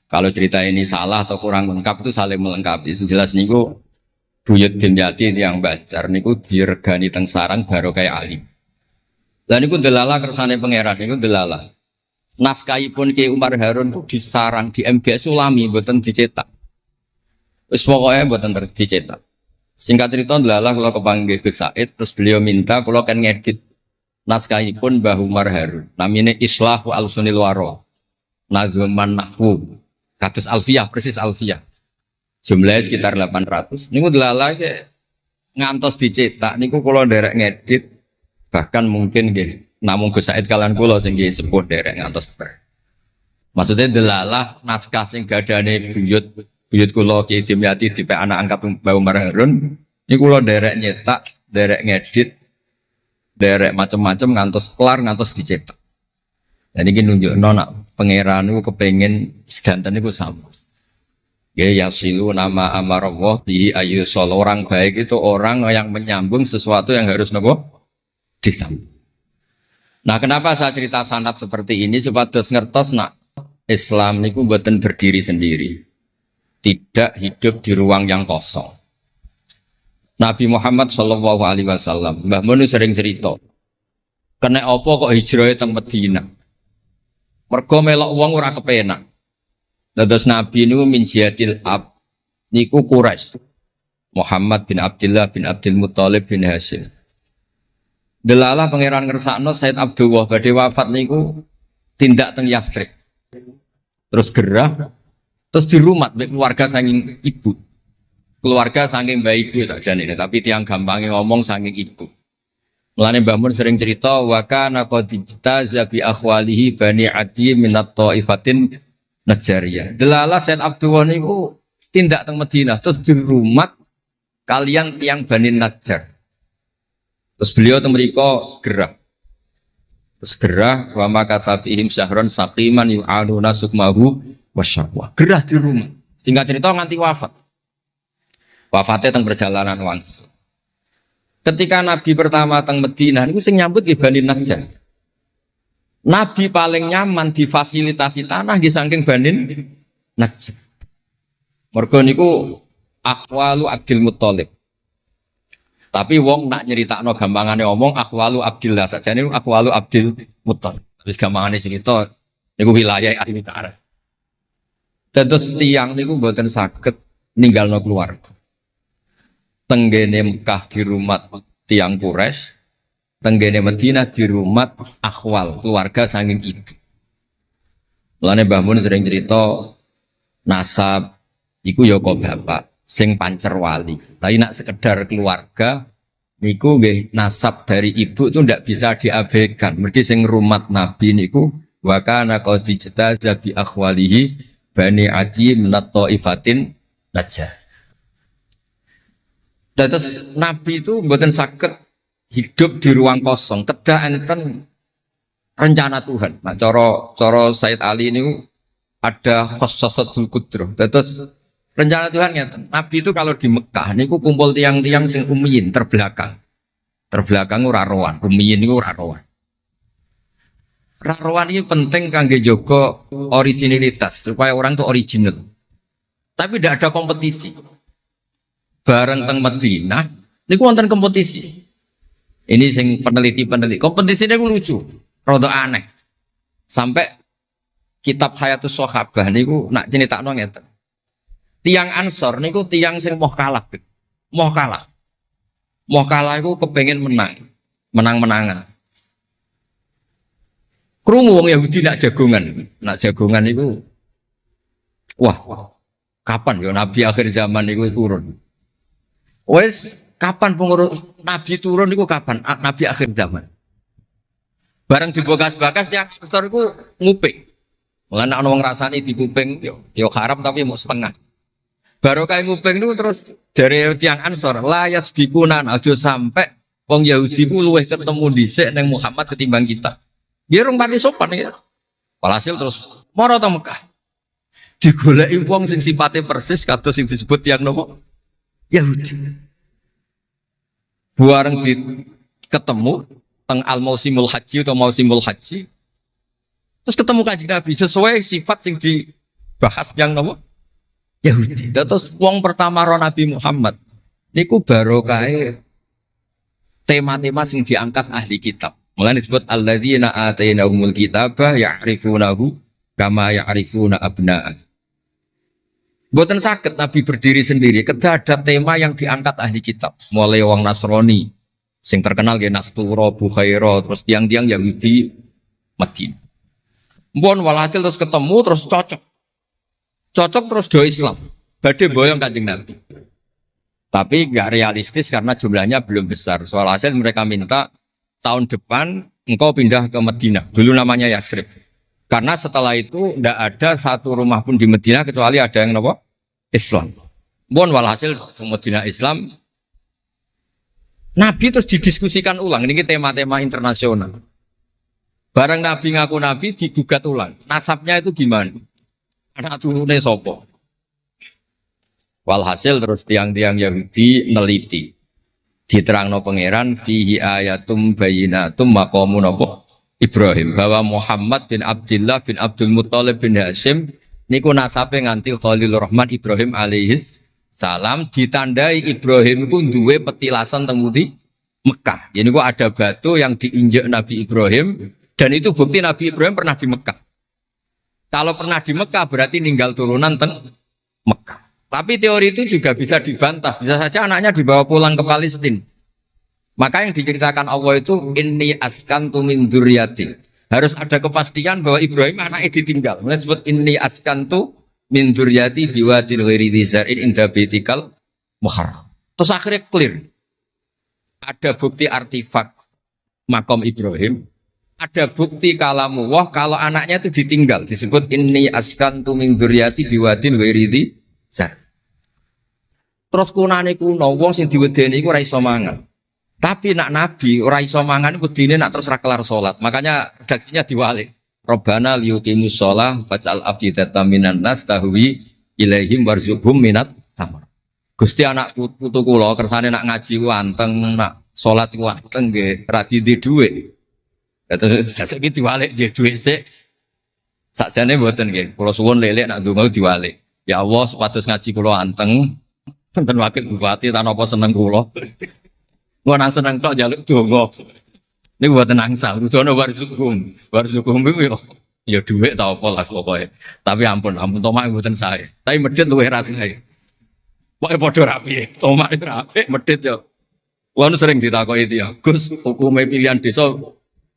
Kalau cerita ini salah atau kurang lengkap itu saling melengkapi. Sejelas niku Buyut Dimyati yang Banjar niku diregani teng sarang baru kayak alim. Lah niku delala kersane pangeran niku delala. Naskahipun Ki Umar Harun itu disarang di MGS Sulami mboten dicetak. Wis pokoke mboten dicetak. Singkat cerita delala kula kepanggih Gus Said terus beliau minta kula kan ngedit naskahipun Mbah Umar Harun. Namine Islahu Al-Sunil Waro. Nazman Nahwu. Kados Alfiyah persis Alfiyah. Jumlahnya sekitar 800. Niku delala ngantos dicetak niku kula nderek ngedit bahkan mungkin nggih namung Gus Said kalian kula sing nggih sepuh nderek ngantos ber. Maksudnya delala naskah sing gadane buyut kula Ki Dimyati dipe anak angkat Mbah Umar Harun niku kula nderek nyetak, nderek ngedit, nderek macam-macam ngantos kelar ngantos dicetak. Dan iki nunjukno nak pangeran niku kepengin sedanten niku sama. Ya yasilu nama amarallah bihi ayyusol. Orang baik itu orang yang menyambung sesuatu yang harus nopo disambung. Nah, kenapa saya cerita sanad seperti ini supados ngertos nak Islam niku mboten berdiri sendiri. Tidak hidup di ruang yang kosong. Nabi Muhammad sallallahu alaihi wasallam, Mbah Mun sering cerita. Kena apa kok hijrah teng Madinah? Mergo melok wong ora kepenak. Dados Nabi niku min jihatil ab niku Quraisy. Muhammad bin Abdullah bin Abdul Muthalib bin Hashim. Delalah pangeran ngersakno Said Abdullah badhe wafat niku tindak teng Yathrib. Terus gerah terus dirumat mek keluarga saking ibu. Keluarga saking bayi ibu sakjane tapi tiang gampangnya ngomong saking ibu. Mulane Mbah Mun sering cerita wa kana qad ijtaza bi akhwalihi bani Adi minat taifatin Najariyah. Delala Said Abdullah niku tindak teng Madinah terus dirumat kalian tiang Bani Najjar. Terus beliau teng mriko gerah. Terus gerah wa makatha fihim syahron saqiman yu'aduna sukmahu wasyaqwa. Gerah di rumah. Singkat cerita nganti wafat. Wafatnya teng perjalanan wangsul. Ketika Nabi pertama teng Madinah niku sing nyambut nggih Bani Najjar. Nabi paling nyaman difasilitasi tanah di saking Banin Najjar. Mergo niku akhwalu Abdul Muthalib. Tapi wong nak nyeritakno gampangane omong akhwalu Abdillah sajane niku akhwalu Abdul Muthalib. Wis gampangane cerita niku wilayah ahli utara. Dados tiyang niku mboten saged ninggalno keluarga. Tenggene Mekah di rumah tiyang Quraisy. Tenggene Madinah di rumah akhwal keluarga saking ibu. Mulane Mbah Mun sering cerita nasab iku ya kok bapak sing pancer wali. Tapi nak sekedar keluarga niku nggih nasab dari ibu itu ndak bisa diabaikan. Mergi sing rumat Nabi niku wa kana qad ijtaza bi akhwalihi bani Adi minat taifatin Najjar. Terus Nabi itu mboten saged hidup di ruang kosong, kedah enten rencana Tuhan. Nah, coro Said Ali ini ada khossasatul qudrah. Terus rencana Tuhan ngeten. Nabi itu kalau di Mekah niku kumpul tiang-tiang sing ummiyin terbelakang. Terbelakang ora rowan, ummiyin niku ora rowan. Ora rowan ini penting kangge jaga originalitas supaya orang itu original. Tapi tidak ada kompetisi. Bareng teng Madinah niku wonten kompetisi. Ini sing peneliti kompetisinya gue lucu, rada aneh. Sampai kitab Hayatus Sahabah niku nak ceritakno ngeten. Tiang Ansor niku tiang sing moh kalah. Moh kalah iku kepengin menang-menangan. Krungu wong Yahudi nak jagongan niku wah, kapan ya Nabi akhir zaman niku turun. Wes kapan pengurus Nabi turun itu kapan? Nabi akhir zaman. Bareng dibakas-bakas tiang besar itu nguping. Mulane ana wong rasani dikuping yo haram tapi mau setengah. Baru kayak nguping itu terus dari tiang Ansor la yasbikuna aja sampai wong Yahudi ku luweh ketemu dhisik ning Muhammad ketimbang kita. Dia rong pati sopan ya. Walhasil terus Moro teng Mekah. Digoleki wong sing sifate persis kados sing disebut yang nopo? Yahudi. Bareng ketemu teng al-mausimul haji atau mausimul haji. Terus ketemu Kanjeng Nabi sesuai sifat sing dibahas yang nopo? Yahudi. Terus wong pertama ro Nabi Muhammad niku barokahe tema-tema sing diangkat ahli kitab. Mulane disebut alladzina atainahumul kitaba ya'rifunahu kama ya'rifuna abna'ah. Mboten saged Nabi berdiri sendiri, kedah ada tema yang diangkat ahli kitab. Mulai wong Nasrani sing terkenal nggih Nastura, Bukhaira, terus tiang-tiang Yahudi Madinah. Mbon walhasil terus ketemu terus cocok. Cocok terus do Islam. Badhe boyong Kanjeng Nabi. Tapi enggak realistis karena jumlahnya belum besar. Soal hasil mereka minta tahun depan engkau pindah ke Madinah. Dulu namanya Yasrib. Karena setelah itu tidak ada satu rumah pun di Madinah kecuali ada yang apa? Islam. Bon walhasil Madinah Islam. Nabi terus didiskusikan ulang. Ini tema-tema internasional. Barang Nabi ngaku Nabi digugat ulang. Nasabnya itu gimana? Anak turunnya sopo. Walhasil terus tiang-tiang Yahudi neliti. Diterangno pangeran fihi ayatum bayinatum maqamun apa? Ibrahim, bahwa Muhammad bin Abdullah bin Abdul Muttalib bin Hashim niku nasabe nganti Khalilur Rahman Ibrahim alaihis salam, ditandai Ibrahim iku duwe petilasan teng pundi Mekah. Ya niku ada batu yang diinjek Nabi Ibrahim dan itu bukti Nabi Ibrahim pernah di Mekah. Kalau pernah di Mekah berarti ninggal turunan teng Mekah. Tapi teori itu juga bisa dibantah. Bisa saja anaknya dibawa pulang ke Palestina. Maka yang diceritakan Allah itu inni askantu min dzurriyyati. Harus ada kepastian bahwa Ibrahim anaknya ditinggal. Mulai disebut inni askantu min dzurriyyati biwadin ghairi dzar'in inda baitikal muharram. Terus akhirnya clear. Ada bukti artifak makom Ibrahim, ada bukti kalamullah kalau anaknya itu ditinggal. Disebut inni askantu min dzurriyyati biwadin ghairi dzar'in. Terus kunane kuno wong sing diwedeni iku ora iso mangan. Tapi nak Nabi ora iso mangan wedine nak terus ra kelar salat. Makanya redaksinya diwalik. Rabbana liyuqimus shalah faj'al afidatan minan nas tahwi ilaihim warzuqhum minat tamar. Gusti anak putu kula kersane nak ngaji ku anteng, nak salat ku anteng nggih ra di dhuwit. Terus saiki diwalik nggih dhuwit sik. Sakjane mboten nggih. Kula suwun lelek nak ndonga diwalik. Ya Allah supados ngaji kula anteng dan wakil bupati tanpa apa seneng kula. Gua nang seneng tok njaluk donga. Niku mboten angsal, kudono warzuqhum. Warzuqhum iku ya dhuwit ta apa lah pokoke. Tapi ampun tomak mboten sae. Tapi medhit luwih rasane. Pokoke padha rapi. Tomak itu rapi, medhit yo. Wong sering ditakoki dia, Gus, hukume pilihan desa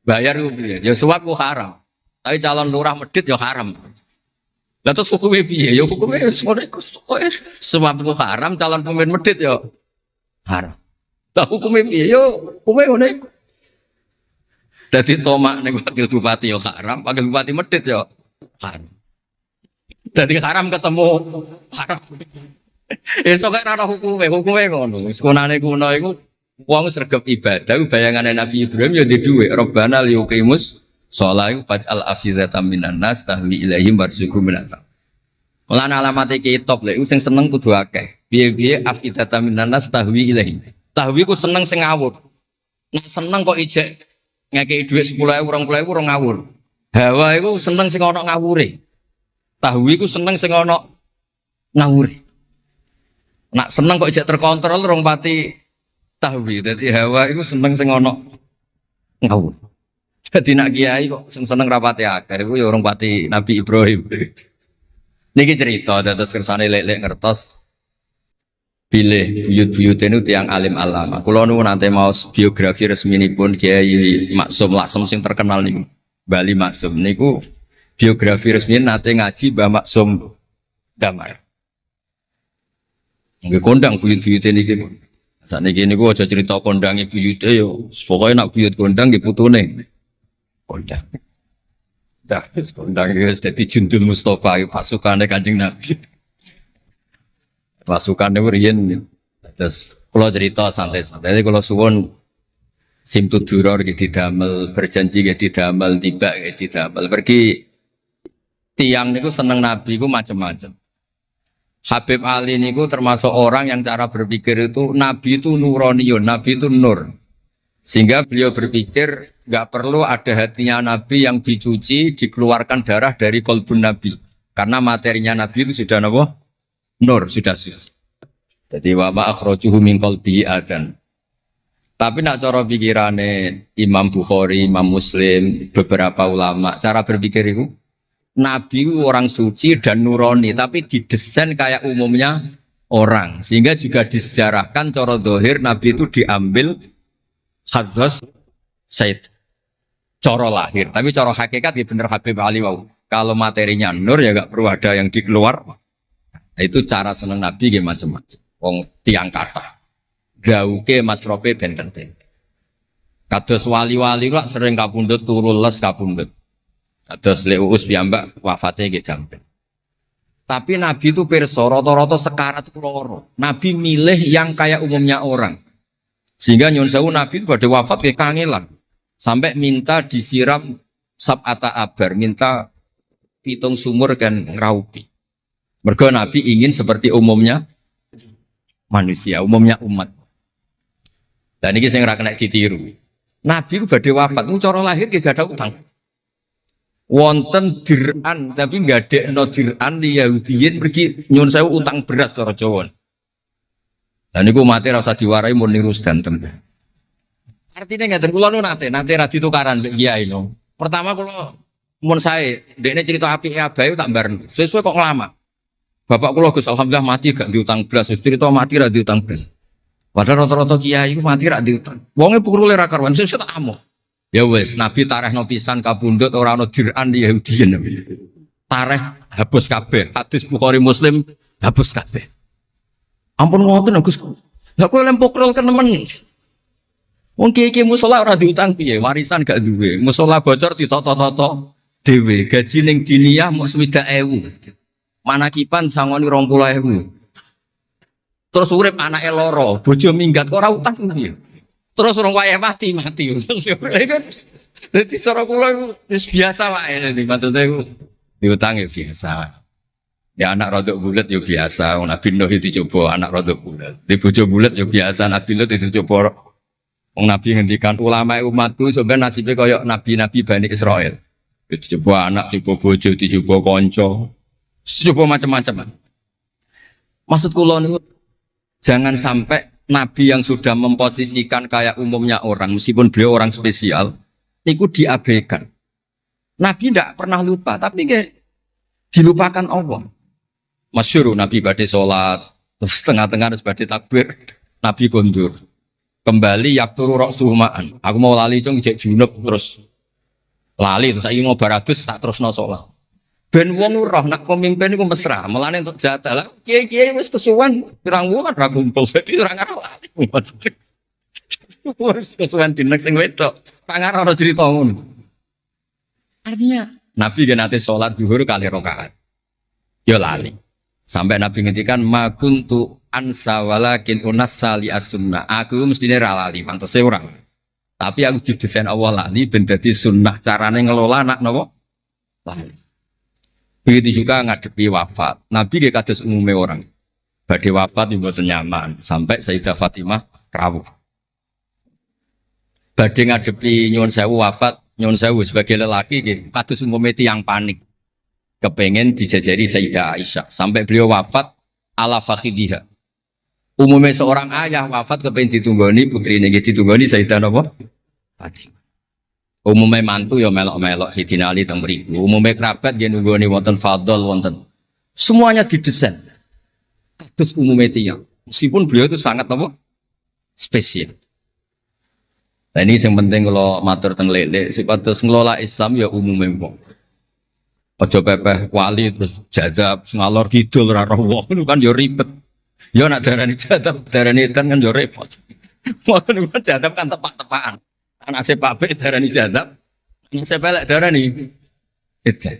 bayar ku piye? Ya suap ku haram. Tapi calon lurah medhit yo haram. Lah terus hukume piye? Ya hukume ngono iku pokoke suap ku haram, calon pemimpin medhit yo haram. Lah hukume piye yo hukume ngono iku. Dadi tomak ning wakil bupati yo haram, wakil bupati medhit yo haram. Dadi haram ketemu haram. Esuk kok ora hukume ngono. Wis konane kuno iku wong sregep ibadah bayangane Nabi Ibrahim yo ndek dhuwit. Rabbana liyuqimus shalah faj'al afidatan minan nas tahwi ilaihim warzuqhum minat. Lan alamate kitab lek sing seneng kudu akeh. Piye-piye afidatan minan nas tahwi ilaihim. Tahwi ku seneng sing ngawur. Nek seneng kok ijek ngekeki dhuwit 10.000 20.000 ora ngawur. Hawa iku seneng sing ana ngawure. Tahwi ku seneng sing ana ngawure. Nak seneng kok ijek terkontrol rong pati tahwi. Dadi hawa iku seneng sing ana ngawur. Jadi nak kiai kok seneng rapati akeh iku ya rong pati Nabi Ibrahim. Niki cerita dados kersane lek-lek ngertos pilih buyut-buyut itu tiang alim alama. Kulo nu nanti mau biografi resmi pun Kiai Maksum Lasem sing terkenal nih Bali Maksum. Niku biografi resmi nanti ngaji Mbah Maksum Damar. Nggih kondang buyut-buyut niki. Sakniki niku aja cerita kondange buyute yo. Pokoke nak buyut kondang nggih putune. Kondang. Dah kondang wis dadi Jundul Mustofa pasukane Kanjeng Nabi. Pasukan itu riyen terus kalau cerita santai-santai jadi kalau suwon simtu duror gitu damel berjanji gitu damel tiba gitu damel pergi tiang niku seneng Nabi ku macam-macam. Habib Ali niku termasuk orang yang cara berpikir itu Nabi itu nuraniun, Nabi itu nur. Sehingga beliau berpikir nggak perlu ada hatinya Nabi yang dicuci, dikeluarkan darah dari kolbun Nabi. Karena materinya Nabi itu sudah apa? Nur, sudah suci. Jadi wa ma akhrajuhu min qalbihi adan. Tapi nak cara pikirane Imam Bukhari, Imam Muslim, beberapa ulama, cara berpikir itu Nabi orang suci dan nurani, tapi didesain kayak umumnya orang. Sehingga juga disejarahkan cara zahir Nabi itu diambil khadzas Said. Cara lahir, tapi cara hakikat ya bener Habib Ali wau. Kalau materinya nur ya gak perlu ada yang dikeluar. Nah, itu cara seneng Nabi ya macam-macam. Wong tiang kata. Gauke masrope benten-benten. Kados wali-wali kok sering kapundhut turu les kapundhut. Kados Leuus piyambak wafate nggih jampen. Tapi Nabi itu pirsa rata-rata sekarat loro. Nabi milih yang kayak umumnya orang. Sehingga nyuwun sewu Nabi pada wafat kayak kangelan. Sampai minta disiram sab'ata abar, minta pitung sumur kan ngraupi. Mergo Nabi ingin seperti umumnya manusia, umumnya umat. Dan ini saya nggak kena ditiru. Nabi itu badhe wafat, cara lahir gak ada utang. Wonten dir'an, tapi nggak ada no dir'an di Yahudiyin pergi nyuwun sewu utang beras cara Jawa. Dan itu mati rasa diwarai mau niru sedanten. Artinya nggak kula nu nanti radi tukaran mbek kiai no. Pertama kalau mun saya, dekne cerita apike abahe tak bareng. Sesuai kok lama. Bapak kula Gus alhamdulillah mati gak diutang beras, cerita mati ra diutang beras. Padahal rata-rata kiai iku mati ra diutang. Wonge pukule ra karuan, sesuk tak amuk. Ya wis, Nabi tarehno pisan kapundhut ora ana dir'an Yahudiyen. Tareh hapus kabeh. Hadis Bukhari Muslim hapus kabeh. Ampun ngoten Gus. Lah kowe lempok rol kenemen. Wong kiai musala ora diutang piye? Warisan gak duwe. Musala bocor ditoto-toto dhewe. Gaji ning diniyah mung 60.000. Manakipan sangoni 20.000. Terus urip anake loro, bojo minggat kok ora utang piye? Terus orang wayah mati. Dadi cara kula wis biasa wae dadi maksudnya iku diutang ya biasa. Ya anak rodok bulat ya biasa, Nabi Nuh itu coba anak rodok bulat. Di bojo bulat ya biasa, Nabi Nuh itu coba. Wong Nabi ngendikan ulama umatku sebenarnya nasibnya kaya nabi-nabi Bani Israel. Itu coba anak, coba bojo, coba kanca. Coba macam-macam. Maksud kula niku jangan sampai nabi yang sudah memposisikan kayak umumnya orang, meskipun beliau orang spesial, niku diabaikan. Nabi tidak pernah lupa, tapi dilupakan Allah. Masyhur Nabi badhe salat, terus tengah-tengah harus badhe takbir, Nabi kondur. Kembali yakturu ra'suhu ma'an. Aku mau lali cung ijek junub terus lali terus saiki mau baratus tak terusno salat. Ben wong roh nak pemimpin iku mesra, melane untuk jatah. Lah kiai-kiai wis kesuwen pirang wulan ra kumpul, dadi ora ngarep lali. Wis kesuwen dinek sing wedok. Pangar ora cerita ngono. Artinya Nabi gen nate salat zuhur kali rakaat. Ya lali. Sampai Nabi ngendikan ma kuntu ansa walakin unassali as-sunnah. Aku mestine ra lali, pantese ora. Tapi aku didesain Allah lali ben dadi sunnah carane ngelola anak napa? Lali. Begitu juga ngadepi wafat. Nabi dia kados umumnya orang. Badhe wafat mboten nyaman sampai Sayyidah Fatimah rawuh. Badhe ngadepi nyuwun sewu wafat, nyuwun sewu sebagai lelaki nggih kados umumnya tiyang panik. Kepengen dijajari Sayyidah Aisyah sampai beliau wafat ala fakhidiha. Umumnya seorang ayah wafat kepengen ditunggoni putrine nggih ditunggoni Sayyidah napa? Fatimah. Umumnya mantu ya melok-melok Sidina Ali teng mriku. Umumnya kerabat nggih nunggoni wonten fadl wonten. Semuanya didesain. Kados umumnya tiyang. Meskipun beliau itu sangat apa? Spesial. Nah ini yang penting kalau matur teng lele sipatos ngelola Islam ya umumnya wong. Aja pepeh wali terus jadab ngalor kidul ora roh wong kan ya ribet. Ya nak darani jadab darani edan kan ya repot. Wong kan jadab kan tepak-tepakan. Anak sepak be darani jadab, anak sepelek darani edan.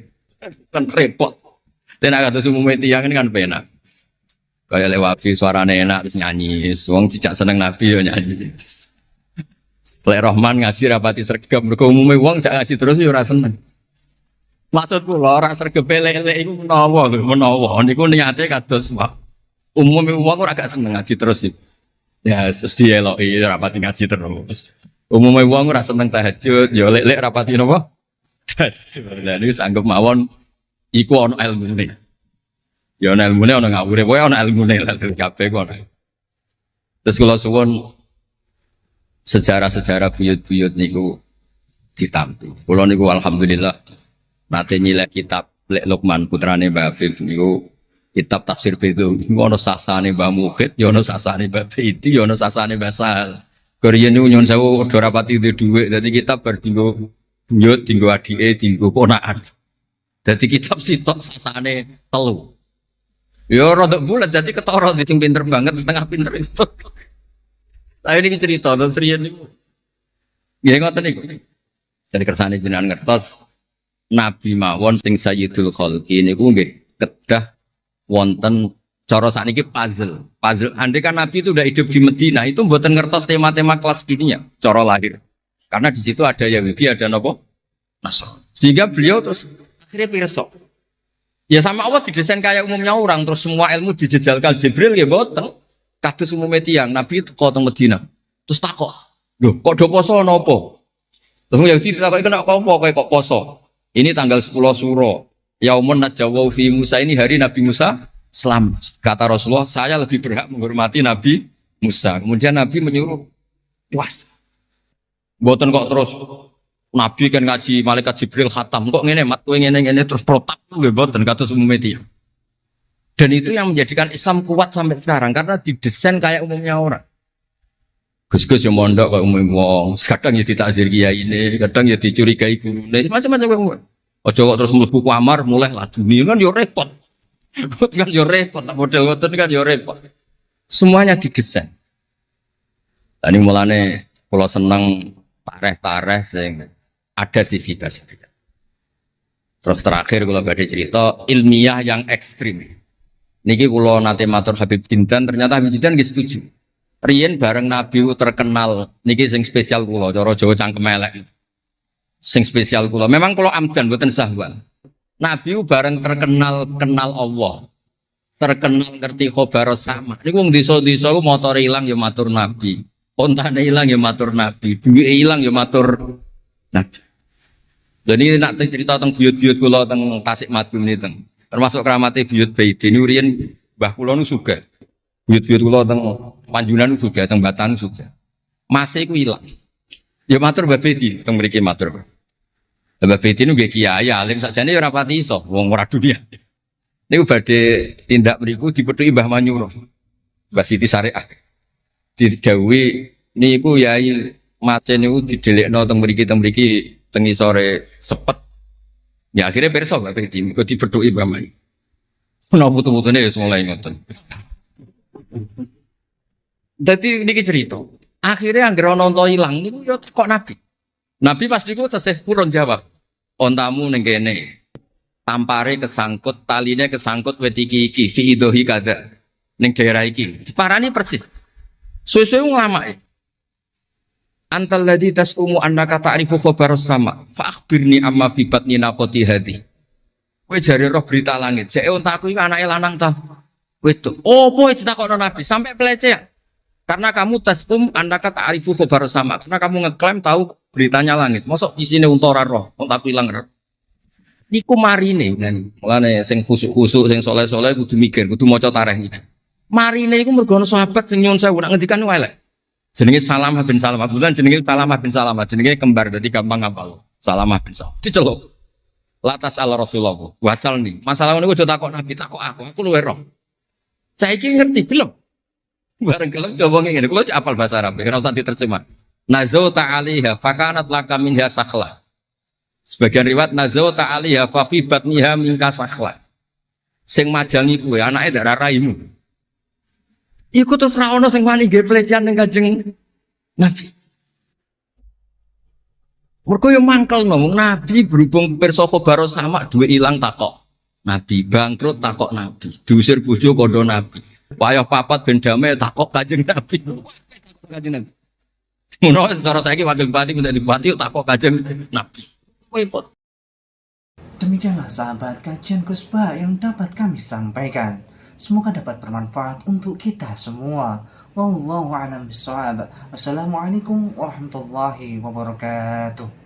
Kan repot. Tenan kados umume tiyang ini kan penak. Kaya lewat suarane enak terus nyanyi, wong dijak seneng Nabi ya nyanyi. Lek Rahman ngaji rapati sregep mergo umume wong jak ngaji terus ya ora seneng. Maksud kula ora sregep lele iku menawa lho, menawa niku niate kados umume wong ora gak seneng ngaji terus iki. Ya terus dieloki rapati ngaji terus. Umume wong ora seneng tahajud, ya lek rapati napa? Sebenarnya niku anggap mawon iku ana ilmune. Ya ana ilmune ana ngawure, pokoke ana ilmune lah kabeh kok. Terus kula suwun sejarah-sejarah buyut-buyut niku ditampi. Kula niku alhamdulillah nate nyilek kitab Lek Lukman putrane Mbah Afif niku kitab tafsir Bedou. Niku ana sasane Mbah Mukhid, ya ana sasane Mbah Bedi, ya ana sasane Mbah Sahal. Koriyen niku nyuwun sewu ora rapati duwe dhuwit, dadi kitab bar dinggo buyut, dinggo adike, dinggo ponakan. Dadi kitab sitok sasane telu. Ya rada bulat dadi ketara sing pinter banget setengah pinter itu. Lah ini cerita terus riyen niku. Nggih ngoten niku. Jadi kersane jenengan ngertos Nabi mawon sing Sayyidul Khalqi niku nggih kedah wonten cara sakniki puzzle. Puzzle andai kan Nabi itu udah hidup di Madinah itu mboten ngertos tema-tema kelas dunia cara lahir. Karena di situ ada Yahudi, ada napa? Nasrani. Sehingga beliau terus akhirnya pirsa. Ya sama Allah didesain kayak umumnya orang terus semua ilmu dijejalkan Jibril ya mboten. Kados umume tiyang Nabi teko teng Madinah. Terus takok, "Lho, kok do poso napa?" Terus Yahudi ditakoki kena apa kok poso? Ini tanggal 10 Suro. Yaumun najawau fi Musa, ini hari Nabi Musa selamat. Kata Rasulullah, saya lebih berhak menghormati Nabi Musa. Kemudian Nabi menyuruh puasa. Mboten kok terus Nabi kan ngaji malaikat Jibril khatam kok ngene mat kowe ngene terus protap nggih mboten kados umume tiyang. Dan itu yang menjadikan Islam kuat sampai sekarang karena didesain kayak umumnya orang. Gus-gus yang mondok kok umum wong, kadang ya ditakzir kiai ini, kadang ya dicurigai gurune, macam-macam kok. Ojo kok terus mlebu kamar mulai lah dunia kan yo repot. Kan yo repot, model ngoten kan yo repot. Semuanya didesain. Tadi mulane kula seneng tareh-tareh sing ada sisi dasarnya. Terus terakhir kula badhe cerita ilmiah yang ekstrim. Niki kula nate matur Habib Jindan, ternyata Habib Jindan nggih setuju. Riyen bareng Nabi terkenal niki sing spesial kula cara Jawa cangkem elek. Sing spesial kula memang kula amdan mboten sahwan. Nabi bareng terkenal kenal Allah. Terkenal ngerti khobar sama. Niku wong desa-desa ku motore ilang ya matur Nabi. Ontane ilang ya matur Nabi. Duwe ilang ya matur Nabi. Jadi nak cerita tentang buyut-buyut kula teng Tasikmalaya niki termasuk keramate buyut Baiti niku riyen mbah kula nu sugih. Buyut-buyut kula teng Panjunan juga, teng Batan juga. Masih ku ilang. Ya matur Mbah Bedi, teng mriki matur. Mbah Bedi nu nggih kiai alim sakjane ya ora pati iso, wong ora dunia. Niku badhe tindak mriku dipethuki Mbah Manyuro. Mbah Siti Syariah. Didhawuhi niku yai macen niku didelekno teng mriki teng isore sepet. Ya akhirnya pirsa Mbah Bedi, kok dipethuki Mbah Manyuro. Ana putu-putune wis mulai ngoten. Jadi ini cerita. Akhirnya anggere ana unta ilang niku ya kok Nabi. Nabi pas niku tesih purun jawab. Ontamu ning kene. Tampare kesangkut, taline kesangkut wit iki fi idhi kada. Ning daerah iki. Diparani persis. Suwe-suwe nglamake. Antal ladzi tasumu annaka ta'rifu khabar sama. Fa akhbirni amma fi batni naqati hadi. Kowe jare roh berita langit. Jek ontaku iki anake lanang ta. Wedok. Opo ditakokno Nabi sampai pelecehan. Karena kamu tasum andaka ta'rifu khabar sama. Karena kamu ngeklaim tahu beritanya langit. Mosok isine unta ora roh, unta ilang roh. Niku marine ngene. Mulane sing khusuk-khusuk sing saleh-saleh kudu mikir, kudu maca tarikh iki. Marine iku mergo ana sahabat sing nyuwun sewu nak ngendikan elek. Jenenge Salamah bin Salamah. Bulan jenenge Salamah bin Salamah, jenenge kembar dadi gampang ngapal. Salamah bin Salamah. Diceluk. Latas ala Rasulullah. Wasal nih. Masalah niku aja takok Nabi, takok aku luwe roh. Saiki ngerti belum? Bareng kelem coba ngene, kula apal bahasa Arab, ora usah diterjemah. Nazau ta'aliha fakanat laka minha sakhla. Sebagian riwayat nazau ta'aliha fa fi batniha minka sakhla. Sing majangi kuwe anake ndak raimu. Iku terus ra ono sing wani nggih pelecehan ning Kanjeng Nabi. Mergo yo mangkelno Nabi berhubung pirsa khabar sama duwe ilang takok. Nabi bangkrut takok Nabi, diusir bojo kondo Nabi. Wayah papat ben damai takok Kanjeng Nabi. Kanjeng Nabi. Ngono cara saiki wakil bupati minta dibupati takok Kanjeng Nabi. Repot. Demikianlah sahabat kajian Kusba yang dapat kami sampaikan. Semoga dapat bermanfaat untuk kita semua. Wallahu a'lam bishawab. Wassalamualaikum warahmatullahi wabarakatuh.